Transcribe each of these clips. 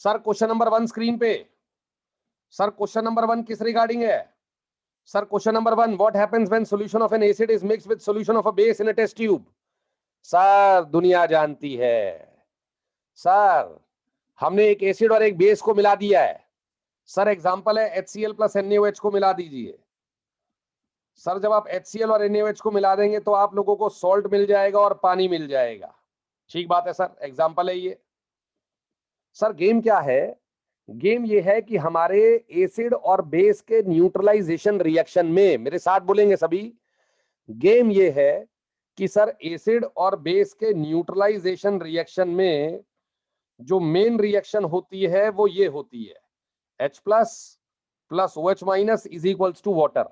Sir question number 1 screen पे। Sir question number 1 किस regarding है? Sir question number 1, what happens when solution of an acid is mixed with solution of a base in a test tube? Sir दुनिया जानती है। Sir हमने एक acid और एक बेस को मिला दिया है। सर एग्जांपल है HCl प्लस NaOH को मिला दीजिए। सर जब आप HCl और NaOH को मिला देंगे तो आप लोगों को सॉल्ट मिल जाएगा और पानी मिल जाएगा। ठीक बात है सर, एग्जांपल है ये। सर गेम क्या है? गेम ये है कि हमारे एसिड और बेस के न्यूट्रलाइजेशन रिएक्शन में, मेरे साथ बोलेंगे सभी, गेम ये है कि सर एसिड और बेस के न्यूट्रलाइजेशन रिएक्शन में जो मेन रिएक्शन होती है वो ये होती है, H plus plus OH minus is equals to water.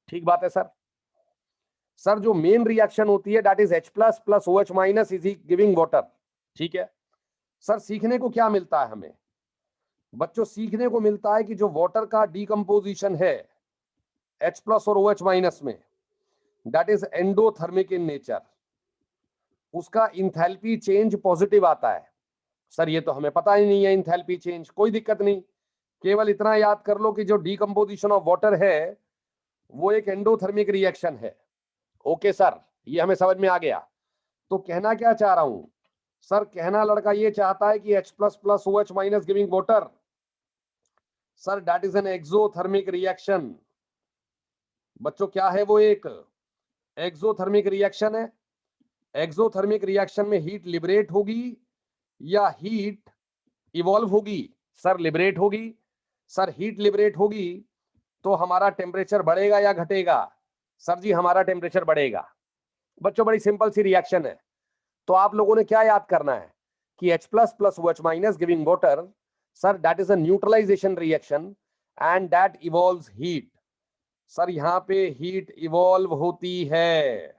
ठीक बात है सर। सर जो मेन रिएक्शन होती है that is H plus plus OH minus is giving water. ठीक है सर। सीखने को क्या मिलता है हमें बच्चों? सीखने को मिलता है कि जो वाटर का डीकंपोजिशन है H प्लस और OH माइनस में, that is endothermic in nature. उसका इंथैल्पी चेंज पॉजिटिव आता है। सर ये तो हमें पता ही नहीं है इंथैल्पी चेंज, कोई दिक्कत नहीं, केवल इतना याद कर लो कि जो डीकंपोजिशन ऑफ वाटर है वो एक एंडोथर्मिक रिएक्शन है। ओके सर, ये हमें समझ में आ गया। तो कहना क्या चाह रहा हूं सर? कहना लड़का ये चाहता है कि H plus plus OH minus giving water, sir that is an exothermic reaction. बच्चों क्या है वो? एक एक्सोथर्मिक रिएक्शन है। एक्सोथर्मिक रिएक्शन में हीट लिबरेट होगी या हीट इवॉल्व होगी? सर लिबरेट होगी। सर हीट लिबरेट होगी तो हमारा टेम्परेचर बढ़ेगा या घटेगा? सर जी हमारा टेम्परेचर बढ़ेगा। बच्चों बड़ी सिंपल सी रिएक्शन है। तो आप लोगों ने क्या याद करना है कि H plus plus OH minus giving water, sir that is a neutralisation reaction and that evolves heat. Sir यहाँ पे हीट इवॉल्व होती है।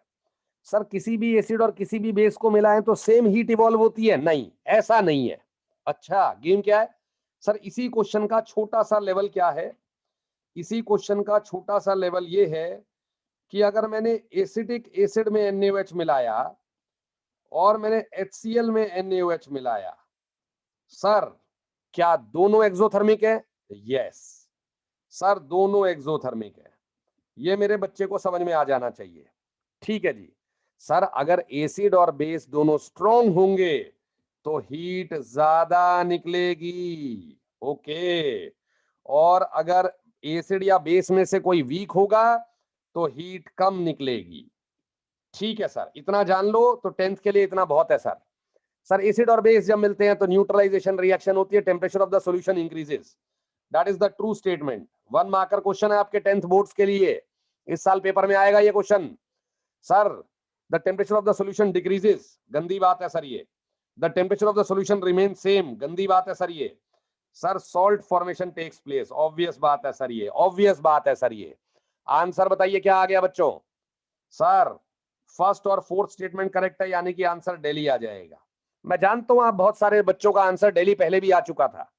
सर किसी भी एसिड और किसी भी बेस को मिलाएं तो सेम हीट इवॉल्व होती है? नहीं, ऐसा नहीं है। अच्छा गेम क्या है सर? इसी क्वेश्चन का छोटा सा लेवल क्या है? इसी क्वेश्चन का छोटा सा लेवल ये है कि अगर मैंने एसिडिक एसिड में NaOH मिलाया और मैंने HCl में NaOH मिलाया, सर क्या दोनों एक्सोथर्मिक है? यस सर, दोनों एक्सोथर्मिक है। ये मेरे बच्चे को समझ में आ जाना चाहिए। ठीक है जी। सर अगर एसिड और बेस दोनों स्ट्रॉन्ग होंगे तो हीट ज्यादा निकलेगी। ओके। और अगर एसिड या बेस में से कोई वीक होगा तो हीट कम निकलेगी। ठीक है सर, इतना जान लो तो 10th के लिए इतना बहुत है सर। सर एसिड और बेस जब मिलते हैं तो न्यूट्रलाइजेशन रिएक्शन होती है, temperature of the solution increases. That is the true statement. 1 marker question है आपके 10th बोर्ड्स के लिए, इस साल पेपर में आएगा ये question. Sir the temperature of the solution decreases, गंदी बात है सर ये। The temperature of the solution remain same, गंदी बात है सर ये। Sir salt formation takes place, obvious बात है सर ये, ऑब्वियस बात है सर ये। आंसर बताइए क्या आ गया बच्चों? सर फर्स्ट और फोर्थ स्टेटमेंट करेक्ट है, यानी कि आंसर डेली आ जाएगा। मैं जानता हूं आप बहुत सारे बच्चों का आंसर डेली पहले भी आ चुका था।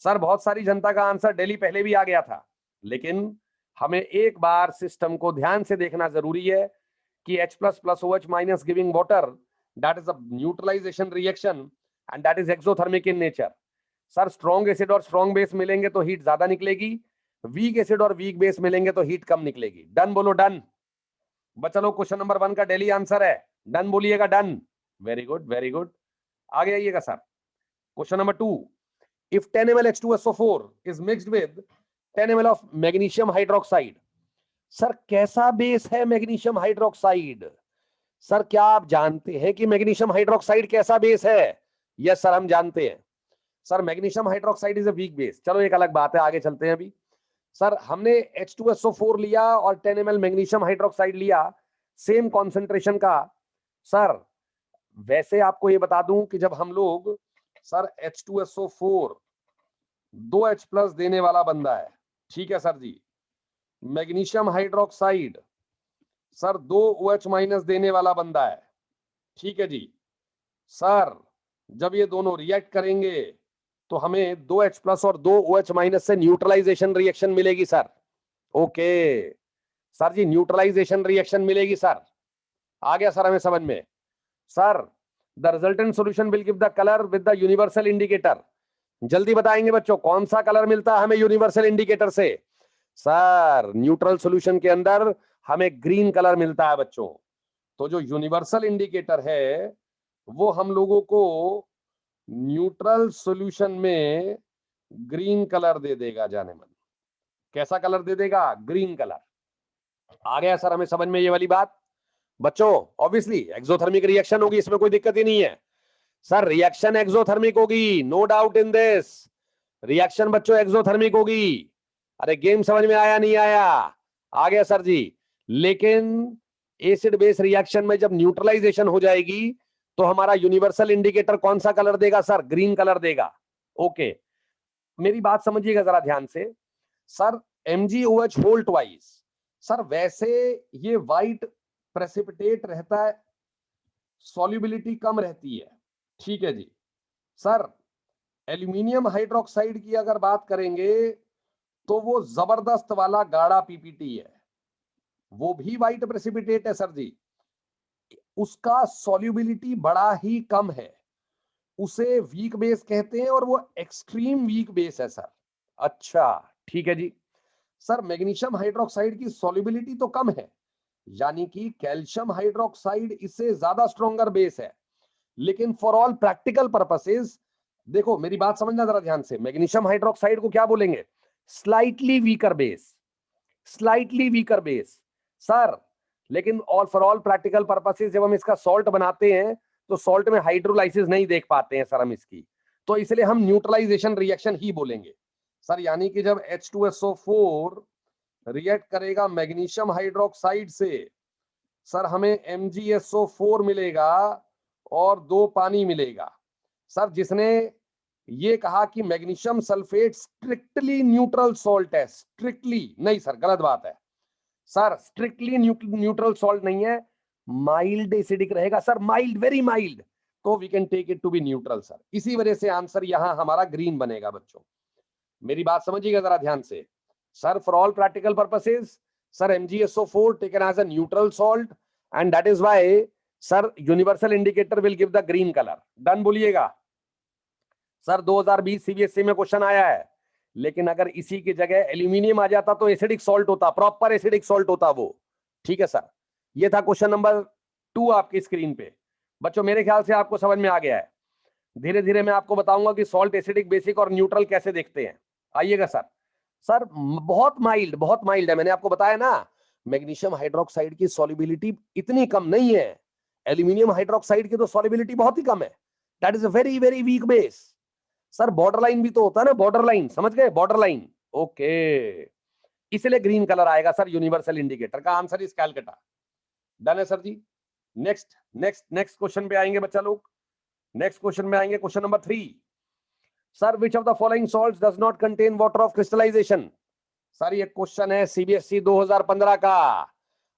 सर बहुत सारी जनता का आंसर डेली पहले भी आ गया था, लेकिन हमें एक बार सिस्टम को ध्यान से देखना जरूरी है कि H plus plus OH minus giving water, that is a neutralisation reaction and that is exothermic in nature. Sir strong acid और स्ट्रॉन्ग बेस मिलेंगे तो हीट ज्यादा निकलेगी, वीक एसिड और वीक बेस मिलेंगे तो हीट कम निकलेगी। डन बोलो डन। बच्चा लोग क्वेश्चन नंबर 1 का डेली आंसर है, डन बोलिएगा done. Very good very good. आगे आइएगा sir. Question number 2, if 10 ml H2SO4 is mixed with 10 ml of magnesium hydroxide, sir कैसा बेस है मैग्नीशियम हाइड्रोक्साइड? सर क्या आप जानते हैं कि मैग्नीशियम हाइड्रोक्साइड कैसा बेस है? यस सर हम जानते हैं। Sir magnesium hydroxide is a weak base. चलो एक अलग बात है, आगे चलते हैं अभी। सर हमने H2SO4 लिया और 10 ml मैग्नीशियम हाइड्रोक्साइड लिया, सेम कॉन्सेंट्रेशन का। सर वैसे आपको ये बता दूं कि जब हम लोग, सर H2SO4 2H प्लस देने वाला बंदा है, ठीक है sir ji. Magnesium hydroxide sir 2OH minus देने वाला बंदा है, ठीक है जी। सर जब ये दोनों रिएक्ट करेंगे तो हमें 2H प्लस और 2OH माइनस से न्यूट्रलाइजेशन रिएक्शन मिलेगी सर। ओके सर जी, न्यूट्रलाइजेशन रिएक्शन मिलेगी सर। आ गया सर हमें समझ में। Sir the resultant solution will give the colour with the universal indicator. जल्दी बताएंगे बच्चों, कौन सा कलर मिलता है हमें यूनिवर्सल इंडिकेटर से? सर न्यूट्रल सॉल्यूशन के अंदर हमें ग्रीन कलर मिलता है बच्चों। तो जो यूनिवर्सल इंडिकेटर है वो हम लोगों को न्यूट्रल सॉल्यूशन में ग्रीन कलर दे देगा जाने मन। कैसा कलर दे देगा? Green colour. आ गया सर हमें समझ में ये वाली बात? बच्चों ऑब्वियसली एक्सोथर्मिक रिएक्शन होगी, इसमें कोई दिक्कत ही नहीं है सर। रिएक्शन एक्सोथर्मिक होगी, no doubt in this. Reaction बच्चों एक्सोथर्मिक होगी। अरे गेम समझ में आया नहीं आया? आ गया सर जी। लेकिन एसिड बेस रिएक्शन में जब न्यूट्रलाइजेशन हो जाएगी तो हमारा यूनिवर्सल इंडिकेटर कौन सा कलर देगा सर? ग्रीन कलर देगा। ओके, मेरी बात समझिएगा जरा ध्यान से। Sir MgOH whole twice, sir वैसे ये व्हाइट प्रेसिपिटेट रहता है, सॉल्युबिलिटी कम रहती है, ठीक है जी। सर एल्यूमिनियम हाइड्रोक्साइड की अगर बात करेंगे तो वो जबरदस्त वाला गाढ़ा पीपीटी है, वो भी व्हाइट प्रेसिपिटेट है सर जी। उसका सॉल्युबिलिटी बड़ा ही कम है, उसे वीक बेस कहते हैं और वो एक्सट्रीम वीक बेस है सर। अच्छा ठीक है जी। सर मैग्नीशियम हाइड्रोक्साइड की सॉल्युबिलिटी तो कम है, यानी कि कैल्शियम हाइड्रोक्साइड इससे ज्यादा स्ट्रॉन्गर बेस है, लेकिन फॉर ऑल प्रैक्टिकल पर्पसेस, देखो मेरी बात समझना जरा ध्यान से, मैग्नीशियम हाइड्रोक्साइड को क्या बोलेंगे? Slightly weaker base, slightly weaker base sir. लेकिन all for all practical purposes जब हम इसका सॉल्ट बनाते हैं तो सॉल्ट में हाइड्रोलाइसिस नहीं देख पाते हैं सर हम इसकी, तो इसलिए हम न्यूट्रलाइजेशन रिएक्शन ही बोलेंगे सर। यानी कि जब H2SO4 रिएक्ट करेगा मैग्नीशियम हाइड्रोक्साइड से, सर हमें MgSO4 मिलेगा और 2 पानी मिलेगा। सर जिसने ये कहा कि magnesium sulphate strictly neutral salt है, स्ट्रिक्टली नहीं सर, गलत बात है सर। स्ट्रिक्टली न्यूट्रल सॉल्ट नहीं है, माइल्ड एसिडिक रहेगा सर, माइल्ड, वेरी माइल्ड, तो we can take it to be neutral sir. इसी वजह से आंसर यहां हमारा ग्रीन बनेगा बच्चों। मेरी बात समझिएगा जरा ध्यान से sir. For all practical purposes sir MgSO4 taken as a neutral salt and that is why sir universal indicator will give the green colour. Done बोलिएगा सर। 2020 CBSE में क्वेश्चन आया है, लेकिन अगर इसी की जगह एल्यूमिनियम आ जाता तो एसिडिक सॉल्ट होता, प्रॉपर एसिडिक सॉल्ट होता वो। ठीक है सर, ये था क्वेश्चन नंबर 2 आपकी स्क्रीन पे। बच्चों मेरे ख्याल से आपको समझ में आ गया है। धीरे धीरे मैं आपको बताऊंगा कि सॉल्ट एसिडिक, बेसिक और न्यूट्रल कैसे देखते हैं। आइएगा सर। सर बहुत माइल्ड है, मैंने आपको बताया ना, मैग्नीशियम हाइड्रोक्साइड की सॉल्युबिलिटी इतनी कम नहीं है, एल्यूमिनियम हाइड्रोक्साइड की तो सॉल्युबिलिटी बहुत ही कम है, that is a very very weak base. Sir border line भी तो होता है ना, बॉर्डर लाइन, समझ गए? Border line, okay. इसलिए ग्रीन कलर आएगा सर यूनिवर्सल इंडिकेटर का। Answer is Calcutta. डन है sir ji. Next next next question पे आएंगे बच्चा लोग। नेक्स्ट क्वेश्चन में आएंगे, question number 3। Sir which of the following salts does not contain water of crystallisation? Sir ये क्वेश्चन है CBSE 2015 का,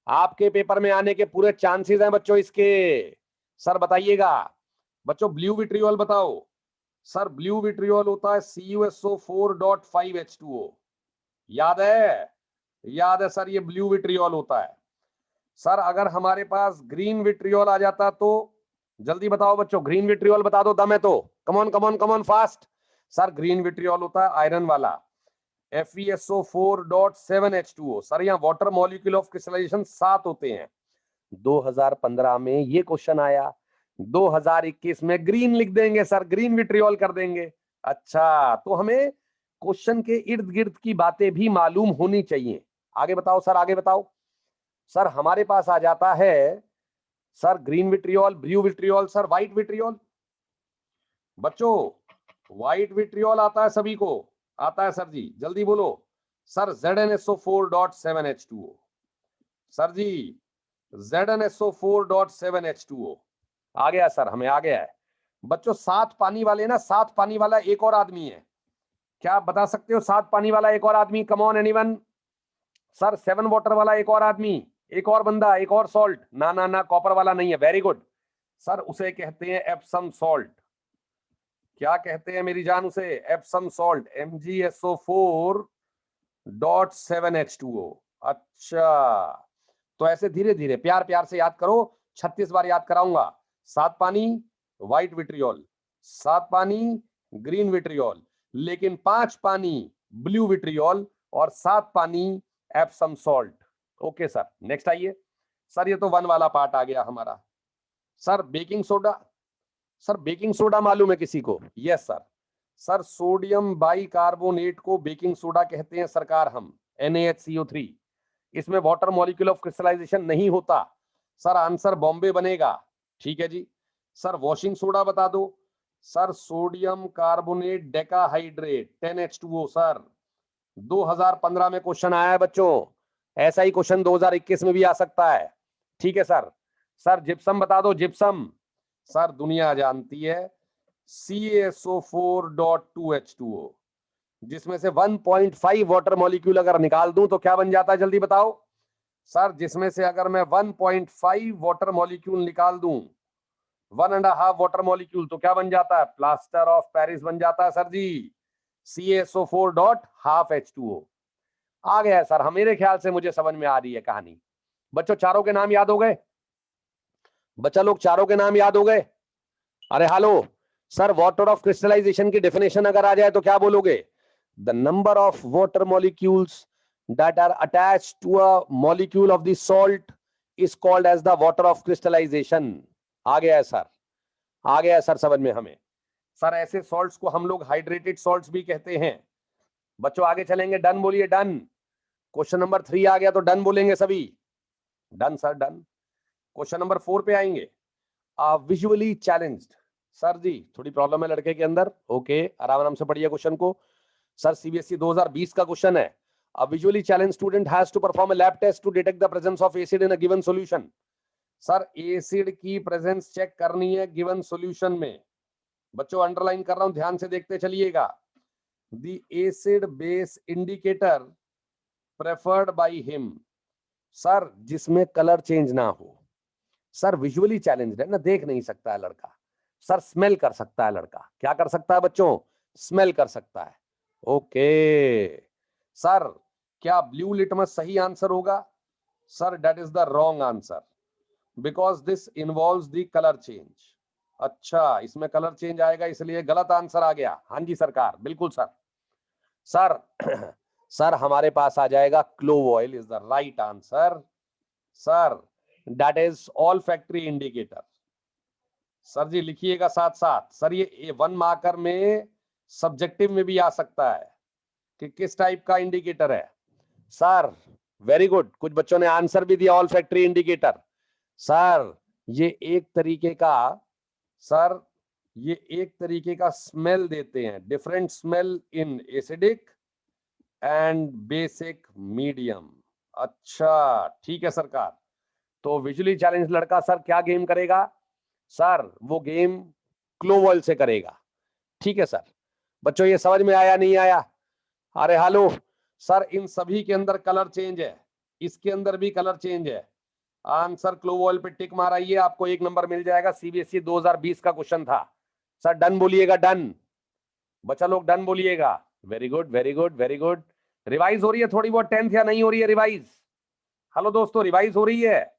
आपके पेपर में आने के पूरे चांसेस हैं बच्चों इसके। सर बताइएगा बच्चों, ब्लू विट्रियोल बताओ। सर ब्लू विट्रियोल होता है CuSO4.5H2O। याद है? याद है सर, ये ब्लू विट्रियोल होता है। सर अगर हमारे पास ग्रीन विट्रियोल आ जाता तो, जल्दी बताओ बच्चों, ग्रीन विट्रियोल बता दो, दम है तो, come on come on come on fast. Sir green vitriol होता है आयरन वाला, FeSO4.7H2O। सर यहाँ वाटर मॉलिक्यूल ऑफ क्रिस्टलाइजेशन 7 होते हैं। 2015 में ये क्वेश्चन आया, 2021 में ग्रीन लिख देंगे सर, ग्रीन विट्रियोल कर देंगे। अच्छा, तो हमें क्वेश्चन के इर्द गिर्द की बातें भी मालूम होनी चाहिए। आगे बताओ सर, आगे बताओ सर। हमारे पास आ जाता है sir green vitriol, blue vitriol, sir white vitriol. बच्चों व्हाइट विट्रियोल आता है सभी को? आता है सर जी, जल्दी बोलो सर। ZnSO4.7H2O। सर जी ZnSO4.7H2O आ गया सर, हमें आ गया है। बच्चों 7 पानी वाले ना, 7 पानी वाला एक और आदमी है, क्या आप बता सकते हो? 7 पानी वाला एक और आदमी, come on anyone. Sir 7 water वाला एक और आदमी, एक और बंदा, एक और सॉल्ट। ना ना ना, कॉपर वाला नहीं है, वेरी गुड सर, उसे कहते हैं एप्सम सॉल्ट। क्या कहते हैं मेरी जान उसे? Epsom salt, MgSO4.7H2O। अच्छा, तो ऐसे धीरे धीरे प्यार प्यार से याद करो, 36 बार याद कराऊंगा। 7 पानी व्हाइट विट्रियोल, 7 पानी ग्रीन विट्रियोल, लेकिन 5 पानी ब्लू विट्रियोल और 7 पानी Epsom salt. Okay sir, next आइए सर। ये तो 1 वाला पार्ट आ गया हमारा। Sir baking soda, sir baking soda मालूम है किसी को? Yes sir. Sir sodium bicarbonate को बेकिंग सोडा कहते हैं सरकार हम, NaHCO3। इसमें वाटर मॉलिक्यूल ऑफ क्रिस्टलाइजेशन नहीं होता। सर आंसर बॉम्बे बनेगा। ठीक है जी। सर वॉशिंग सोडा बता दो। Sir sodium carbonate decahydrate 10H2O। Sir 2015 में क्वेश्चन आया है बच्चों, ऐसा ही क्वेश्चन 2021 में भी आ सकता है। ठीक है सर। सर जिप्सम बता दो, जिप्सम। सर दुनिया जानती है CaSO4.2H2O, जिसमें से 1.5 वाटर मॉलिक्यूल अगर निकाल दूं तो क्या बन जाता है, जल्दी बताओ। सर जिसमें से अगर मैं 1.5 वाटर मॉलिक्यूल निकाल दूं, 1.5 वाटर मॉलिक्यूल, तो क्या बन जाता है? प्लास्टर ऑफ पेरिस बन जाता है सर जी, CaSO4.12H2O। आ गया है सर, मेरे ख्याल से मुझे समझ में आ रही है कहानी। बच्चों चारों के नाम याद हो गए? बच्चा लोग चारों के नाम याद हो गए? अरे hello sir, water of crystallisation की डेफिनेशन अगर आ जाए तो क्या बोलोगे? The number of water molecules that are attached to a molecule of the salt is called as the water of crystallization। आ गया है सर, आ गया है सर समझ में हमें। सर ऐसे सॉल्ट्स को हम लोग हाइड्रेटेड सॉल्ट्स भी कहते हैं। बच्चों आगे चलेंगे, डन बोलिए डन। क्वेश्चन नंबर 3 आ गया तो डन बोलेंगे सभी। Done sir done. Question number 4 पे आएंगे। विजुअली चैलेंज्ड, सर जी थोड़ी प्रॉब्लम है लड़के के अंदर। ओके, आराम आराम से पढ़िए क्वेश्चन को। सर CBSE 2020 का क्वेश्चन है। A visually challenged student has to perform a lab test to detect the presence of acid in a given solution। Sir acid की प्रेजेंस चेक करनी है गिवन सॉल्यूशन में। बच्चों अंडरलाइन कर रहा हूं, ध्यान से देखते चलिएगा। The acid base indicator preferred by him, sir जिसमें कलर चेंज ना हो। सर विजुअली चैलेंज्ड है ना, देख नहीं सकता है लड़का। सर स्मेल कर सकता है लड़का। क्या कर सकता है बच्चों? स्मेल कर सकता है। ओके सर, क्या ब्लू लिटमस सही आंसर होगा? Sir that is the wrong answer, because this involves the colour change. अच्छा, इसमें कलर चेंज आएगा इसलिए गलत आंसर आ गया। हाँ जी सरकार, बिल्कुल सर। सर सर हमारे पास आ जाएगा clove oil is the right answer. Sir that is all factory indicator. Sir ji लिखिएगा साथ साथ। सर ये 1 मार्कर में सब्जेक्टिव में भी आ सकता है कि किस टाइप का इंडिकेटर है। सर वेरी गुड, कुछ बच्चों ने आंसर भी दिया ऑल फैक्ट्री इंडिकेटर। सर ये एक तरीके का, सर ये एक तरीके का स्मेल देते हैं, different smell in acidic and basic medium. अच्छा ठीक है सरकार। तो विजुअली चैलेंज लड़का सर क्या गेम करेगा? सर वो गेम क्लोवल से करेगा। ठीक है सर। बच्चों ये समझ में आया नहीं आया? अरे हेलो सर, इन सभी के अंदर कलर चेंज है, इसके अंदर भी कलर चेंज है। आंसर क्लोवल पे टिक माराइए, आपको 1 नंबर मिल जाएगा। CBSE 2020 का क्वेश्चन था। सर डन बोलिएगा डन। बच्चा लोग डन बोलिएगा। Very good very good very good. Revise हो रही है थोड़ी बहुत 10th या नहीं हो रही है रिवाइज? हेलो दोस्तों, रिवाइज हो रही है?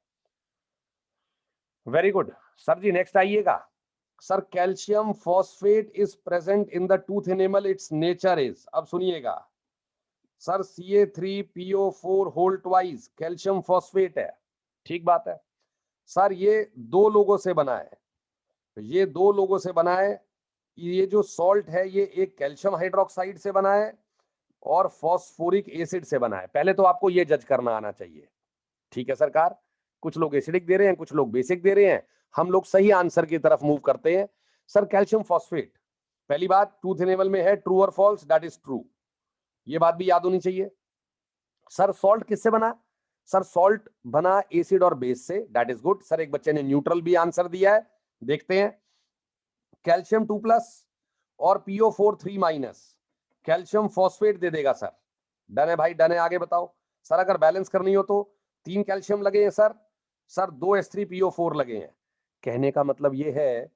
Very good. Sir ji next आइएगा। Sir calcium phosphate is present in the tooth animal, its nature is. अब सुनिएगा sir, Ca3PO4 whole twice calcium phosphate है। ठीक बात है सर, ये 2 लोगों से बना है, ये 2 लोगों से बना है। ये जो सॉल्ट है ये एक कैल्शियम हाइड्रोक्साइड से बना है और फॉस्फोरिक एसिड से बना है। पहले तो आपको ये जज करना आना चाहिए। ठीक है सरकार, कुछ लोग एसिडिक दे रहे हैं, कुछ लोग बेसिक दे रहे हैं, हम लोग सही आंसर की तरफ मूव करते हैं। सर कैल्शियम फॉस्फेट, पहली बात टूथ एनिमल में है, ट्रू और फॉल्स? दैट इज ट्रू, ये बात भी याद होनी चाहिए। सर सॉल्ट किससे बना? सर सॉल्ट बना एसिड और बेस से, दैट इज गुड। सर एक बच्चे ने न्यूट्रल भी आंसर दिया है, देखते हैं। कैल्शियम 2+ और PO4 3-, कैल्शियम फॉस्फेट दे देगा सर। डन है भाई, डन है। आगे बताओ सर, अगर बैलेंस करनी हो तो 3 कैल्शियम लगे हैं सर, सर 2 H3PO4 लगे हैं। कहने का मतलब ये है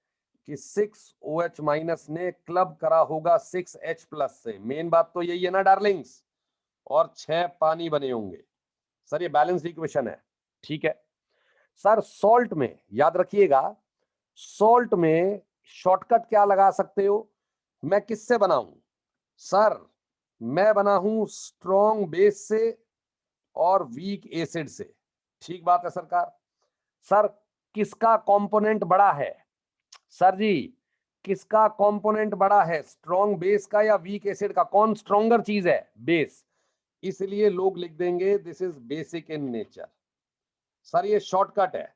कि 6OH- ने क्लब करा होगा 6H+ से। मेन बात तो यही है ना डार्लिंग्स, और 6 पानी बने होंगे। सर ये बैलेंस्ड इक्वेशन है। ठीक है सर, सॉल्ट में याद रखिएगा, सॉल्ट में शॉर्टकट क्या लगा सकते हो? मैं किससे बनाऊं? सर मैं बना हूं स्ट्रॉन्ग बेस से और वीक एसिड से। ठीक बात है सरकार। सर किसका कंपोनेंट बड़ा है? सर जी किसका कंपोनेंट बड़ा है, स्ट्रॉन्ग बेस का या वीक एसिड का? कौन स्ट्रॉन्गर चीज है? बेस। इसलिए लोग लिख देंगे this is basic in nature. Sir ये शॉर्टकट है,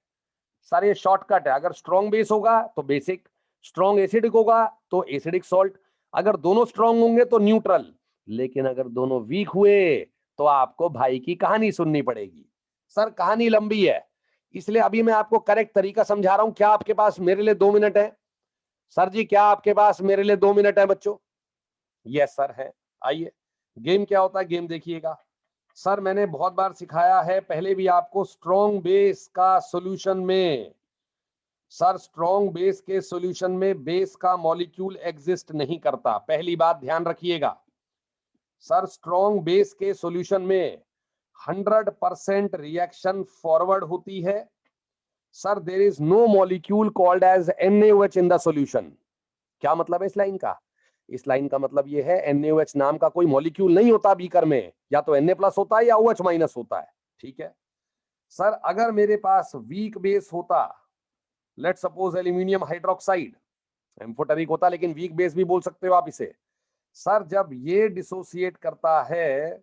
सर ये शॉर्टकट है। अगर स्ट्रॉन्ग बेस होगा तो बेसिक, स्ट्रॉन्ग एसिडिक होगा तो एसिडिक सॉल्ट, अगर दोनों स्ट्रॉन्ग होंगे तो न्यूट्रल, लेकिन अगर दोनों वीक हुए तो आपको भाई की कहानी सुननी पड़ेगी। सर कहानी लंबी है, इसलिए अभी मैं आपको करेक्ट तरीका समझा रहा हूं। क्या आपके पास मेरे लिए 2 मिनट है? सर जी क्या आपके पास मेरे लिए 2 मिनट है बच्चों? यस सर है। आइए, गेम क्या होता है गेम देखिएगा। सर मैंने बहुत बार सिखाया है पहले भी आपको, स्ट्रॉन्ग बेस का सॉल्यूशन में, सर स्ट्रॉन्ग बेस के सॉल्यूशन में बेस का मॉलिक्यूल एग्जिस्ट नहीं करता, पहली बात ध्यान रखिएगा। सर स्ट्रॉन्ग बेस के सॉल्यूशन में 100% रिएक्शन फॉरवर्ड होती है। Sir there is no molecule called as NaOH in the solution. क्या मतलब है इस लाइन का? इस लाइन का मतलब ये है NaOH नाम का कोई मॉलिक्यूल नहीं होता बीकर में, या तो Na+ होता है या OH- होता है। ठीक है सर, अगर मेरे पास वीक बेस होता, let suppose aluminium hydroxide, amphoteric होता, लेकिन वीक बेस भी बोल सकते हो आप इसे। सर जब ये डिसोसिएट करता है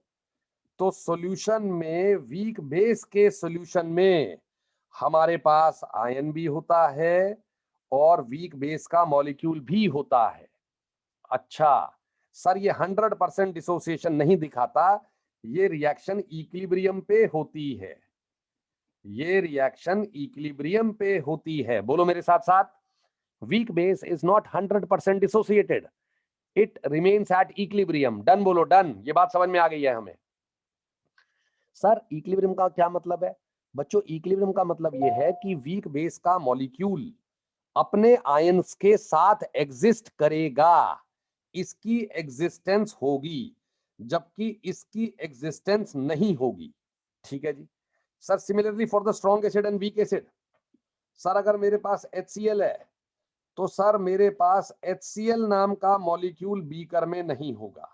तो सॉल्यूशन में, वीक बेस के सॉल्यूशन में हमारे पास आयन भी होता है और वीक बेस का मॉलिक्यूल भी होता है। अच्छा सर ये 100% डिसोसिएशन नहीं दिखाता, ये रिएक्शन इक्विलिब्रियम पे होती है, ये रिएक्शन इक्विलिब्रियम पे होती है। बोलो मेरे साथ साथ, weak base is not 100% dissociated, it remains at equilibrium. Done बोलो डन, ये बात समझ में आ गई है हमें। सर इक्विलिब्रियम का क्या मतलब है बच्चों? इक्विलिब्रियम का मतलब ये है कि वीक बेस का मॉलिक्यूल अपने आयंस के साथ एग्जिस्ट करेगा, इसकी एग्जिस्टेंस होगी, जबकि इसकी एग्जिस्टेंस नहीं होगी। ठीक है जी। Sir similarly for the strong acid and weak acid, sir अगर मेरे पास HCl है तो सर मेरे पास HCl नाम का मॉलिक्यूल बीकर में नहीं होगा।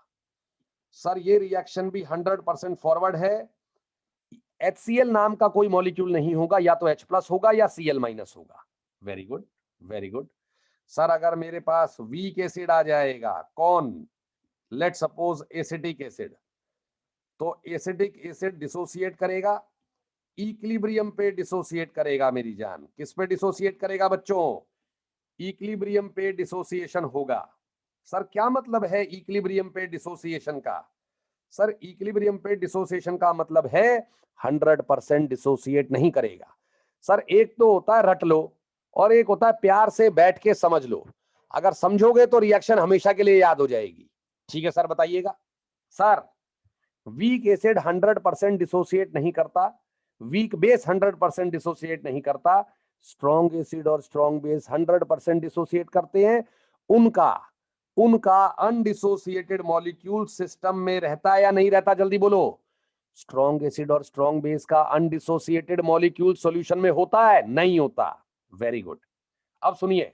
सर ये रिएक्शन भी 100% फॉरवर्ड है, HCl नाम का कोई मॉलिक्यूल नहीं होगा, या तो H+ होगा या Cl- होगा। Very good, very good. Sir अगर मेरे पास वीक एसिड आ जाएगा, कौन? लेट सपोज एसिटिक एसिड, तो एसिटिक एसिड डिसोसिएट करेगा, इक्विलिब्रियम पे डिसोसिएट करेगा मेरी जान। किस पे डिसोसिएट करेगा बच्चों? इक्विलिब्रियम पे डिसोसिएशन होगा। सर क्या मतलब है इक्विलिब्रियम पे डिसोसिएशन का? सर इक्विलिब्रियम पे डिसोसिएशन का मतलब है 100% डिसोसिएट नहीं करेगा। सर एक तो होता है रट लो, और एक होता है प्यार से बैठ के समझ लो। अगर समझोगे तो रिएक्शन हमेशा के लिए याद हो जाएगी। ठीक है सर बताइएगा। सर वीक एसिड 100% डिसोसिएट नहीं करता, वीक बेस 100% डिसोसिएट नहीं करता, स्ट्रॉन्ग एसिड और स्ट्रॉन्ग बेस 100% डिसोसिएट करते हैं। उनका उनका अनडिसोसिएटेड मॉलिक्यूल सिस्टम में रहता है या नहीं रहता? जल्दी बोलो। स्ट्रॉन्ग एसिड और स्ट्रॉन्ग बेस का अनडिसोसिएटेड मॉलिक्यूल सॉल्यूशन में होता है? नहीं होता। Very good. अब सुनिए,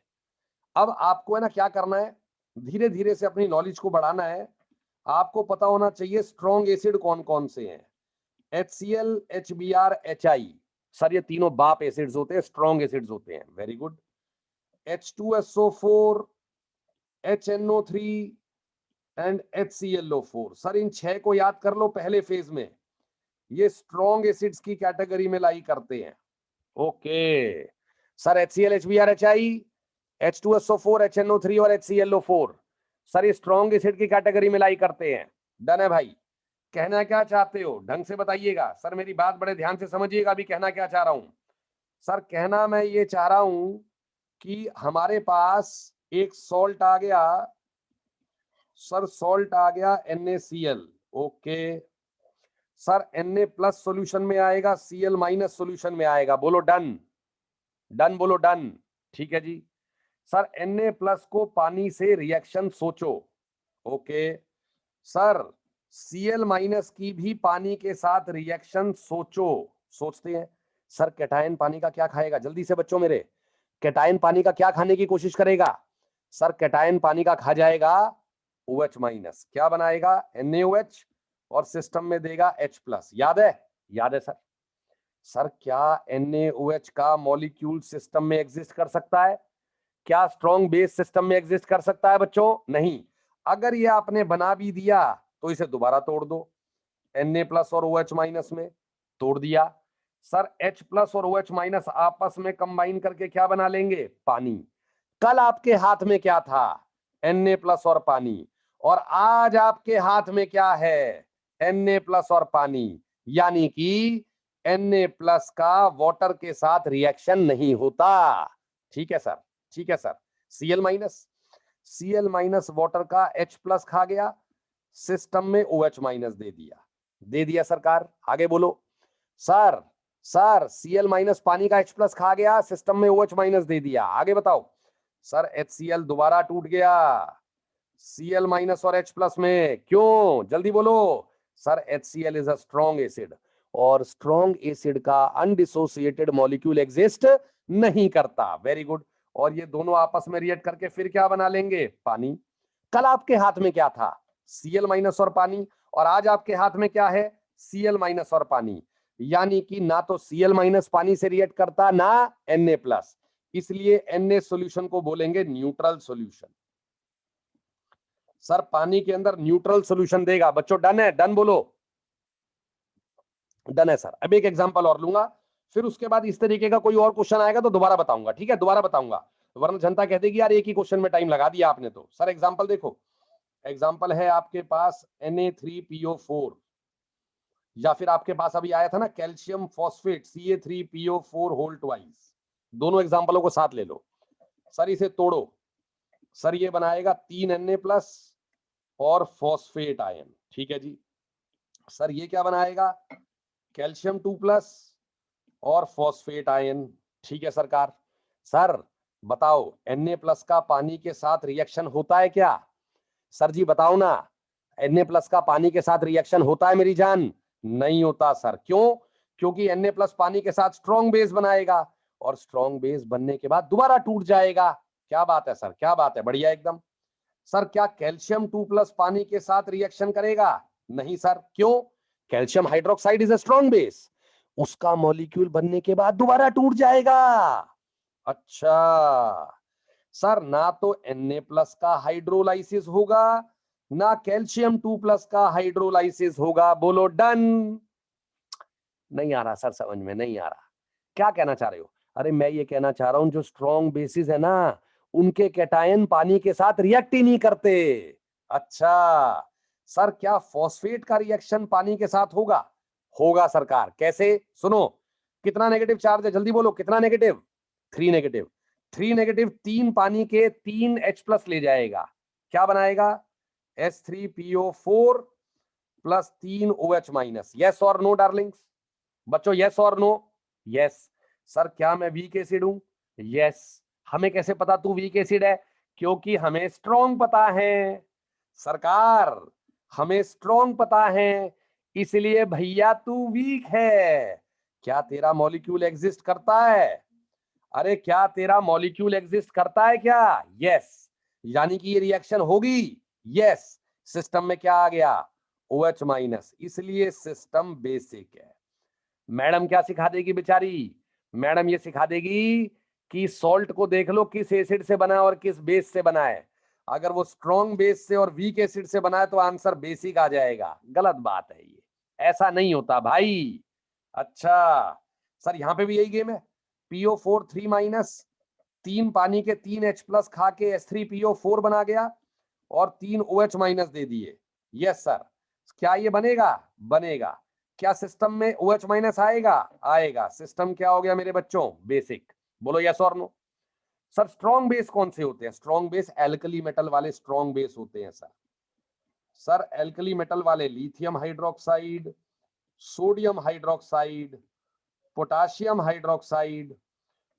अब आपको है ना क्या करना है, धीरे धीरे से अपनी नॉलेज को बढ़ाना है। आपको पता होना चाहिए स्ट्रॉन्ग एसिड कौन कौन से हैं। HCl, HBr, HI, सर ये तीनों बाप एसिड्स होते हैं, स्ट्रॉन्ग एसिड्स होते हैं। Very good. H2SO4, HNO3 and HClO4, sir इन 6 को याद कर लो पहले फेज में, ये स्ट्रॉन्ग एसिड्स की कैटेगरी में लाई करते हैं। Okay sir HCl, HBr, HI, H2SO4, HNO3 और HClO4, सर ये स्ट्रॉन्ग एसिड की कैटेगरी में लाई करते हैं। डन है भाई? कहना क्या चाहते हो ढंग से बताइएगा। सर मेरी बात बड़े ध्यान से समझिएगा, अभी कहना क्या चाह रहा हूं। सर कहना मैं ये चाह रहा हूं कि हमारे पास एक सॉल्ट आ गया, सर सॉल्ट आ गया NaCl। Okay sir Na+ solution में आएगा, Cl- सॉल्यूशन में आएगा। बोलो डन, डन बोलो डन। ठीक है जी। सर Na+ को पानी से रिएक्शन सोचो। ओके सर Cl- की भी पानी के साथ रिएक्शन सोचो। सोचते हैं। सर कैटायन पानी का क्या खाएगा? जल्दी से बच्चों मेरे, कैटायन पानी का क्या खाने की कोशिश करेगा? सर कैटायन पानी का खा जाएगा OH माइनस क्या बनाएगा, NaOH, और सिस्टम में देगा H प्लस। याद है? याद है सर। सर क्या NaOH का मॉलिक्यूल सिस्टम में एग्जिस्ट कर सकता है? क्या स्ट्रॉन्ग बेस सिस्टम में एग्जिस्ट कर सकता है बच्चों? नहीं। अगर ये आपने बना भी दिया तो इसे दोबारा तोड़ दो, Na प्लस और OH माइनस में तोड़ दिया। सर H प्लस और OH माइनस आपस में कंबाइन करके क्या बना लेंगे, पानी। कल आपके हाथ में क्या था, Na प्लस और पानी, और आज आपके हाथ में क्या है, Na प्लस और पानी। यानी कि Na प्लस का वाटर के साथ रिएक्शन नहीं होता। ठीक है सर, ठीक है sir. Cl minus, Cl minus water का H प्लस खा गया, सिस्टम में OH माइनस दे दिया, दे दिया सरकार। आगे बोलो सर। सर Cl माइनस पानी का H प्लस खा गया, सिस्टम में OH माइनस दे दिया। आगे बताओ सर, HCl दोबारा टूट गया Cl माइनस और H प्लस में, क्यों, जल्दी बोलो। Sir HCl is a strong acid, और स्ट्रॉन्ग एसिड का अनडिसोसिएटेड मॉलिक्यूल एग्जिस्ट नहीं करता। Very good. और ये दोनों आपस में रिएक्ट करके फिर क्या बना लेंगे, पानी। कल आपके हाथ में क्या था, Cl माइनस और पानी, और आज आपके हाथ में क्या है, Cl माइनस और पानी। यानी कि ना तो Cl माइनस पानी से रिएक्ट करता, ना Na प्लस, इसलिए Na सॉल्यूशन को बोलेंगे न्यूट्रल सॉल्यूशन। सर पानी के अंदर न्यूट्रल सॉल्यूशन देगा बच्चों, डन है, डन बोलो, डन है सर। अब एक एग्जांपल और लूंगा, फिर उसके बाद इस तरीके का कोई और क्वेश्चन आएगा तो दोबारा बताऊंगा, ठीक है, दोबारा बताऊंगा, वरना जनता कह देगी यार एक ही क्वेश्चन में टाइम लगा दिया आपने तो। सर एग्जांपल देखो, एग्जांपल है आपके पास Na3PO4, या फिर आपके पास अभी आया था ना calcium phosphate Ca3PO4 whole twice, दोनों एग्जांपलों को साथ ले लो। सर इसे तोड़ो, सर ये बनाएगा 3Na प्लस और फॉस्फेट आयन, ठीक है जी। सर ये क्या बनाएगा, कैल्शियम 2 प्लस और फॉस्फेट आयन, ठीक है सरकार। सर बताओ Na प्लस का पानी के साथ रिएक्शन होता है क्या, सर जी बताओ ना, Na प्लस का पानी के साथ रिएक्शन होता है मेरी जान? नहीं होता सर, क्यों? क्योंकि Na प्लस पानी के साथ स्ट्रॉन्ग बेस बनाएगा, और स्ट्रॉन्ग बेस बनने के बाद दोबारा टूट जाएगा। क्या बात है सर, क्या बात है, बढ़िया एकदम। सर क्या कैल्शियम 2 प्लस पानी के साथ रिएक्शन करेगा? नहीं सर, क्यों? Calcium hydroxide is a strong base, उसका मॉलिक्यूल बनने के बाद दोबारा टूट जाएगा। अच्छा सर, ना तो Na प्लस का हाइड्रोलाइसिस होगा, ना कैल्शियम 2 प्लस का हाइड्रोलाइसिस होगा। बोलो डन। नहीं आ रहा सर, समझ में नहीं आ रहा, क्या कहना चाह रहे हो? अरे मैं ये कहना चाह रहा हूं जो स्ट्रॉन्ग बेसिस है ना, उनके कैटायन पानी के साथ रिएक्ट ही नहीं करते। अच्छा सर, क्या फॉस्फेट का रिएक्शन पानी के साथ होगा? होगा सरकार, कैसे, सुनो। कितना नेगेटिव चार्ज है, जल्दी बोलो, कितना नेगेटिव, 3 नेगेटिव। 3 नेगेटिव 3 पानी के 3 H प्लस ले जाएगा, क्या बनाएगा, H3PO4 plus 3 OH minus. Yes और नो डार्लिंग्स, बच्चों यस और नो? यस। सर क्या मैं वीक एसिड हूं? यस। हमें कैसे पता तू वीक एसिड है? क्योंकि हमें स्ट्रॉन्ग पता है सरकार, हमें स्ट्रॉन्ग पता है, इसलिए भैया तू वीक है। क्या तेरा मॉलिक्यूल एग्जिस्ट करता है? अरे क्या तेरा मॉलिक्यूल एग्जिस्ट करता है क्या? यस। यानी कि ये रिएक्शन होगी, यस। सिस्टम में क्या आ गया, OH माइनस, इसलिए सिस्टम बेसिक है। मैडम क्या सिखा देगी बेचारी, मैडम ये सिखा देगी कि सॉल्ट को देख लो किस एसिड से बना है और किस बेस से बना है। अगर वो स्ट्रॉन्ग बेस से और वीक एसिड से बना है तो आंसर बेसिक आ जाएगा। गलत बात है ये, ऐसा नहीं होता भाई। अच्छा सर यहां पे भी यही गेम है, PO4 3 माइनस, 3 पानी के 3 H प्लस खा के H3PO4 बना गया और 3 OH माइनस दे दिए। यस सर, क्या ये बनेगा? बनेगा। क्या सिस्टम में OH माइनस आएगा? आएगा। सिस्टम क्या हो गया मेरे बच्चों, बेसिक। बोलो यस और नो। सर स्ट्रॉन्ग बेस कौन से होते हैं? स्ट्रॉन्ग बेस एल्कली मेटल वाले स्ट्रॉन्ग बेस होते हैं सर। सर एल्कली मेटल वाले lithium hydroxide, sodium hydroxide, potassium hydroxide,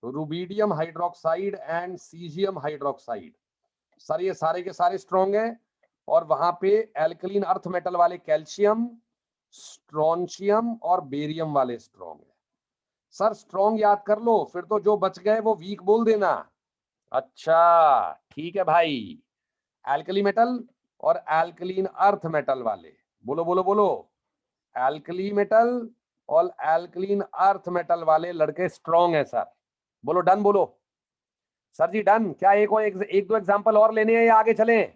rubidium hydroxide and caesium hydroxide. Sir ये सारे के सारे स्ट्रॉन्ग हैं, और वहां पे एल्कलीन अर्थ मेटल वाले कैल्शियम, स्ट्रोंशियम और बेरियम वाले स्ट्रॉन्ग है। सर स्ट्रॉन्ग याद कर लो, फिर तो जो बच गए वो वीक बोल देना। अच्छा ठीक है भाई, एल्कली मेटल और एल्कलीन अर्थ मेटल वाले, बोलो बोलो बोलो, एल्कली मेटल और एल्कलीन अर्थ मेटल वाले लड़के स्ट्रॉन्ग है सर, बोलो डन बोलो। सर जी डन। क्या एक दो एग्जांपल और लेने हैं या आगे चलें?